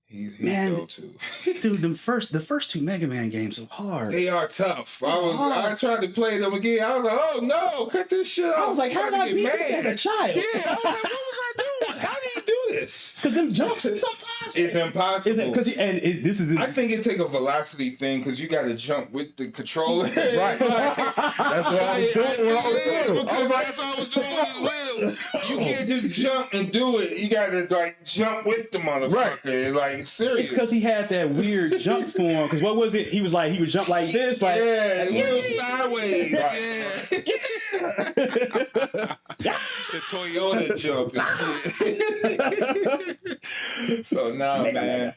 He's man, dope too. Dude, the first 2 Mega Man games are hard. They are tough. I tried to play them again. I was like, oh no, cut this shit off. I was like, how did I beat this as a child? Yeah, I was like, what was I doing? How did you do this? this. Because them jumps sometimes It's impossible. This is. I think it take a velocity thing because you got to jump with the controller. Right. That's what I was doing. That's what I was doing as well. You can't just jump and do it. You got to like jump with the motherfucker. Right. Like serious. It's because he had that weird jump form. Because what was it? He was like he would jump like this, like sideways. The Toyota jump and shit. So man.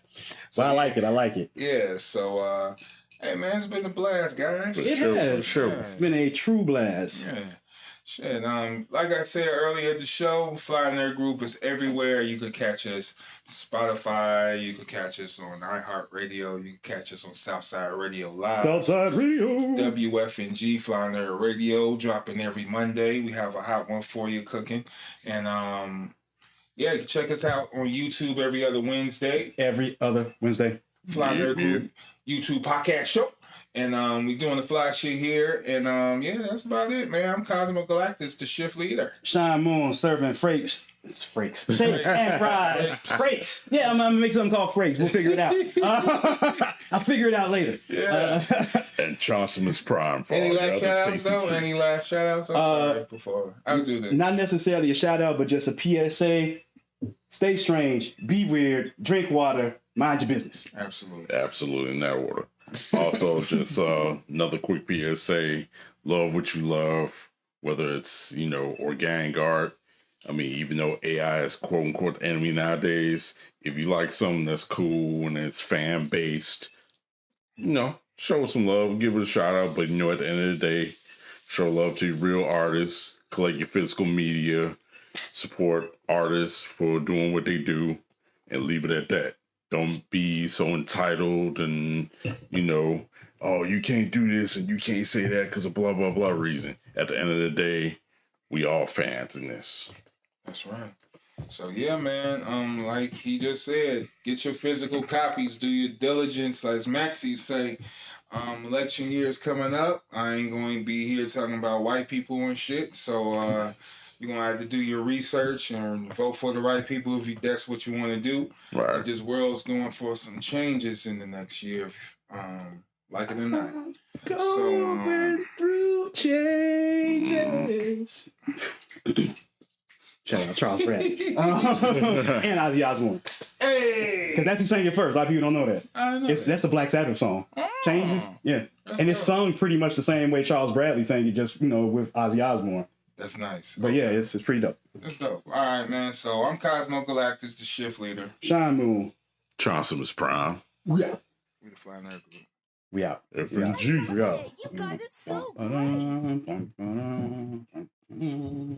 But I like it. Yeah. So hey man, it's been a blast, guys. It has. Sure. It's been a true blast. Yeah. Shit, like I said earlier at the show, Fly Nerd Group is everywhere. You could catch us Spotify, you could catch us on iHeartRadio, you could catch us on Southside Radio Live. Southside Radio. WFNG, Fly Nerd Radio, dropping every Monday. We have a hot one for you cooking. And you can check us out on YouTube every other Wednesday. Every other Wednesday. Fly Nerd Group, YouTube podcast show. And we doing the fly shit here. And that's about it, man. I'm Cosmo Galactus, the shift leader. Shine Moon serving frakes. Shakes and fries. Frakes. Yeah, I'm gonna make something called frakes. We'll figure it out. I'll figure it out later. Yeah. And Chauncey's Prime. For Any last shout outs though? Any last shout outs? I'm sorry before. I'll do this. Not necessarily a shout out, but just a PSA. Stay strange, be weird, drink water, mind your business. Absolutely in that order. Also, just another quick PSA: love what you love, whether it's organic art. I mean, even though AI is quote unquote the enemy nowadays, if you like something that's cool and it's fan based, show some love, give it a shout out. But at the end of the day, show love to your real artists, collect your physical media, support artists for doing what they do, and leave it at that. Don't be so entitled and, oh, you can't do this and you can't say that because of blah, blah, blah reason. At the end of the day, we all fans in this. That's right. So, yeah, man, like he just said, get your physical copies, do your diligence. As Maxie say, election year is coming up. I ain't going to be here talking about white people and shit. So, you're going to have to do your research and vote for the right people if that's what you want to do. Right. But this world's going for some changes in the next year, like it or not. Going through changes. Shout out Charles Bradley. And Ozzy Osbourne. Hey! Because that's who sang it first. A lot of people don't know that. I know That's a Black Sabbath song. Changes? Yeah. And it's sung pretty much the same way Charles Bradley sang it, just, with Ozzy Osbourne. That's nice. But yeah, it's pretty dope. That's dope. All right, man. So I'm Cosmo Galactus, the shift leader. Shine Moon. Chauncey's Prime. We out. We the Fly Nerd Group. We out. FNG. We out. You guys are so right.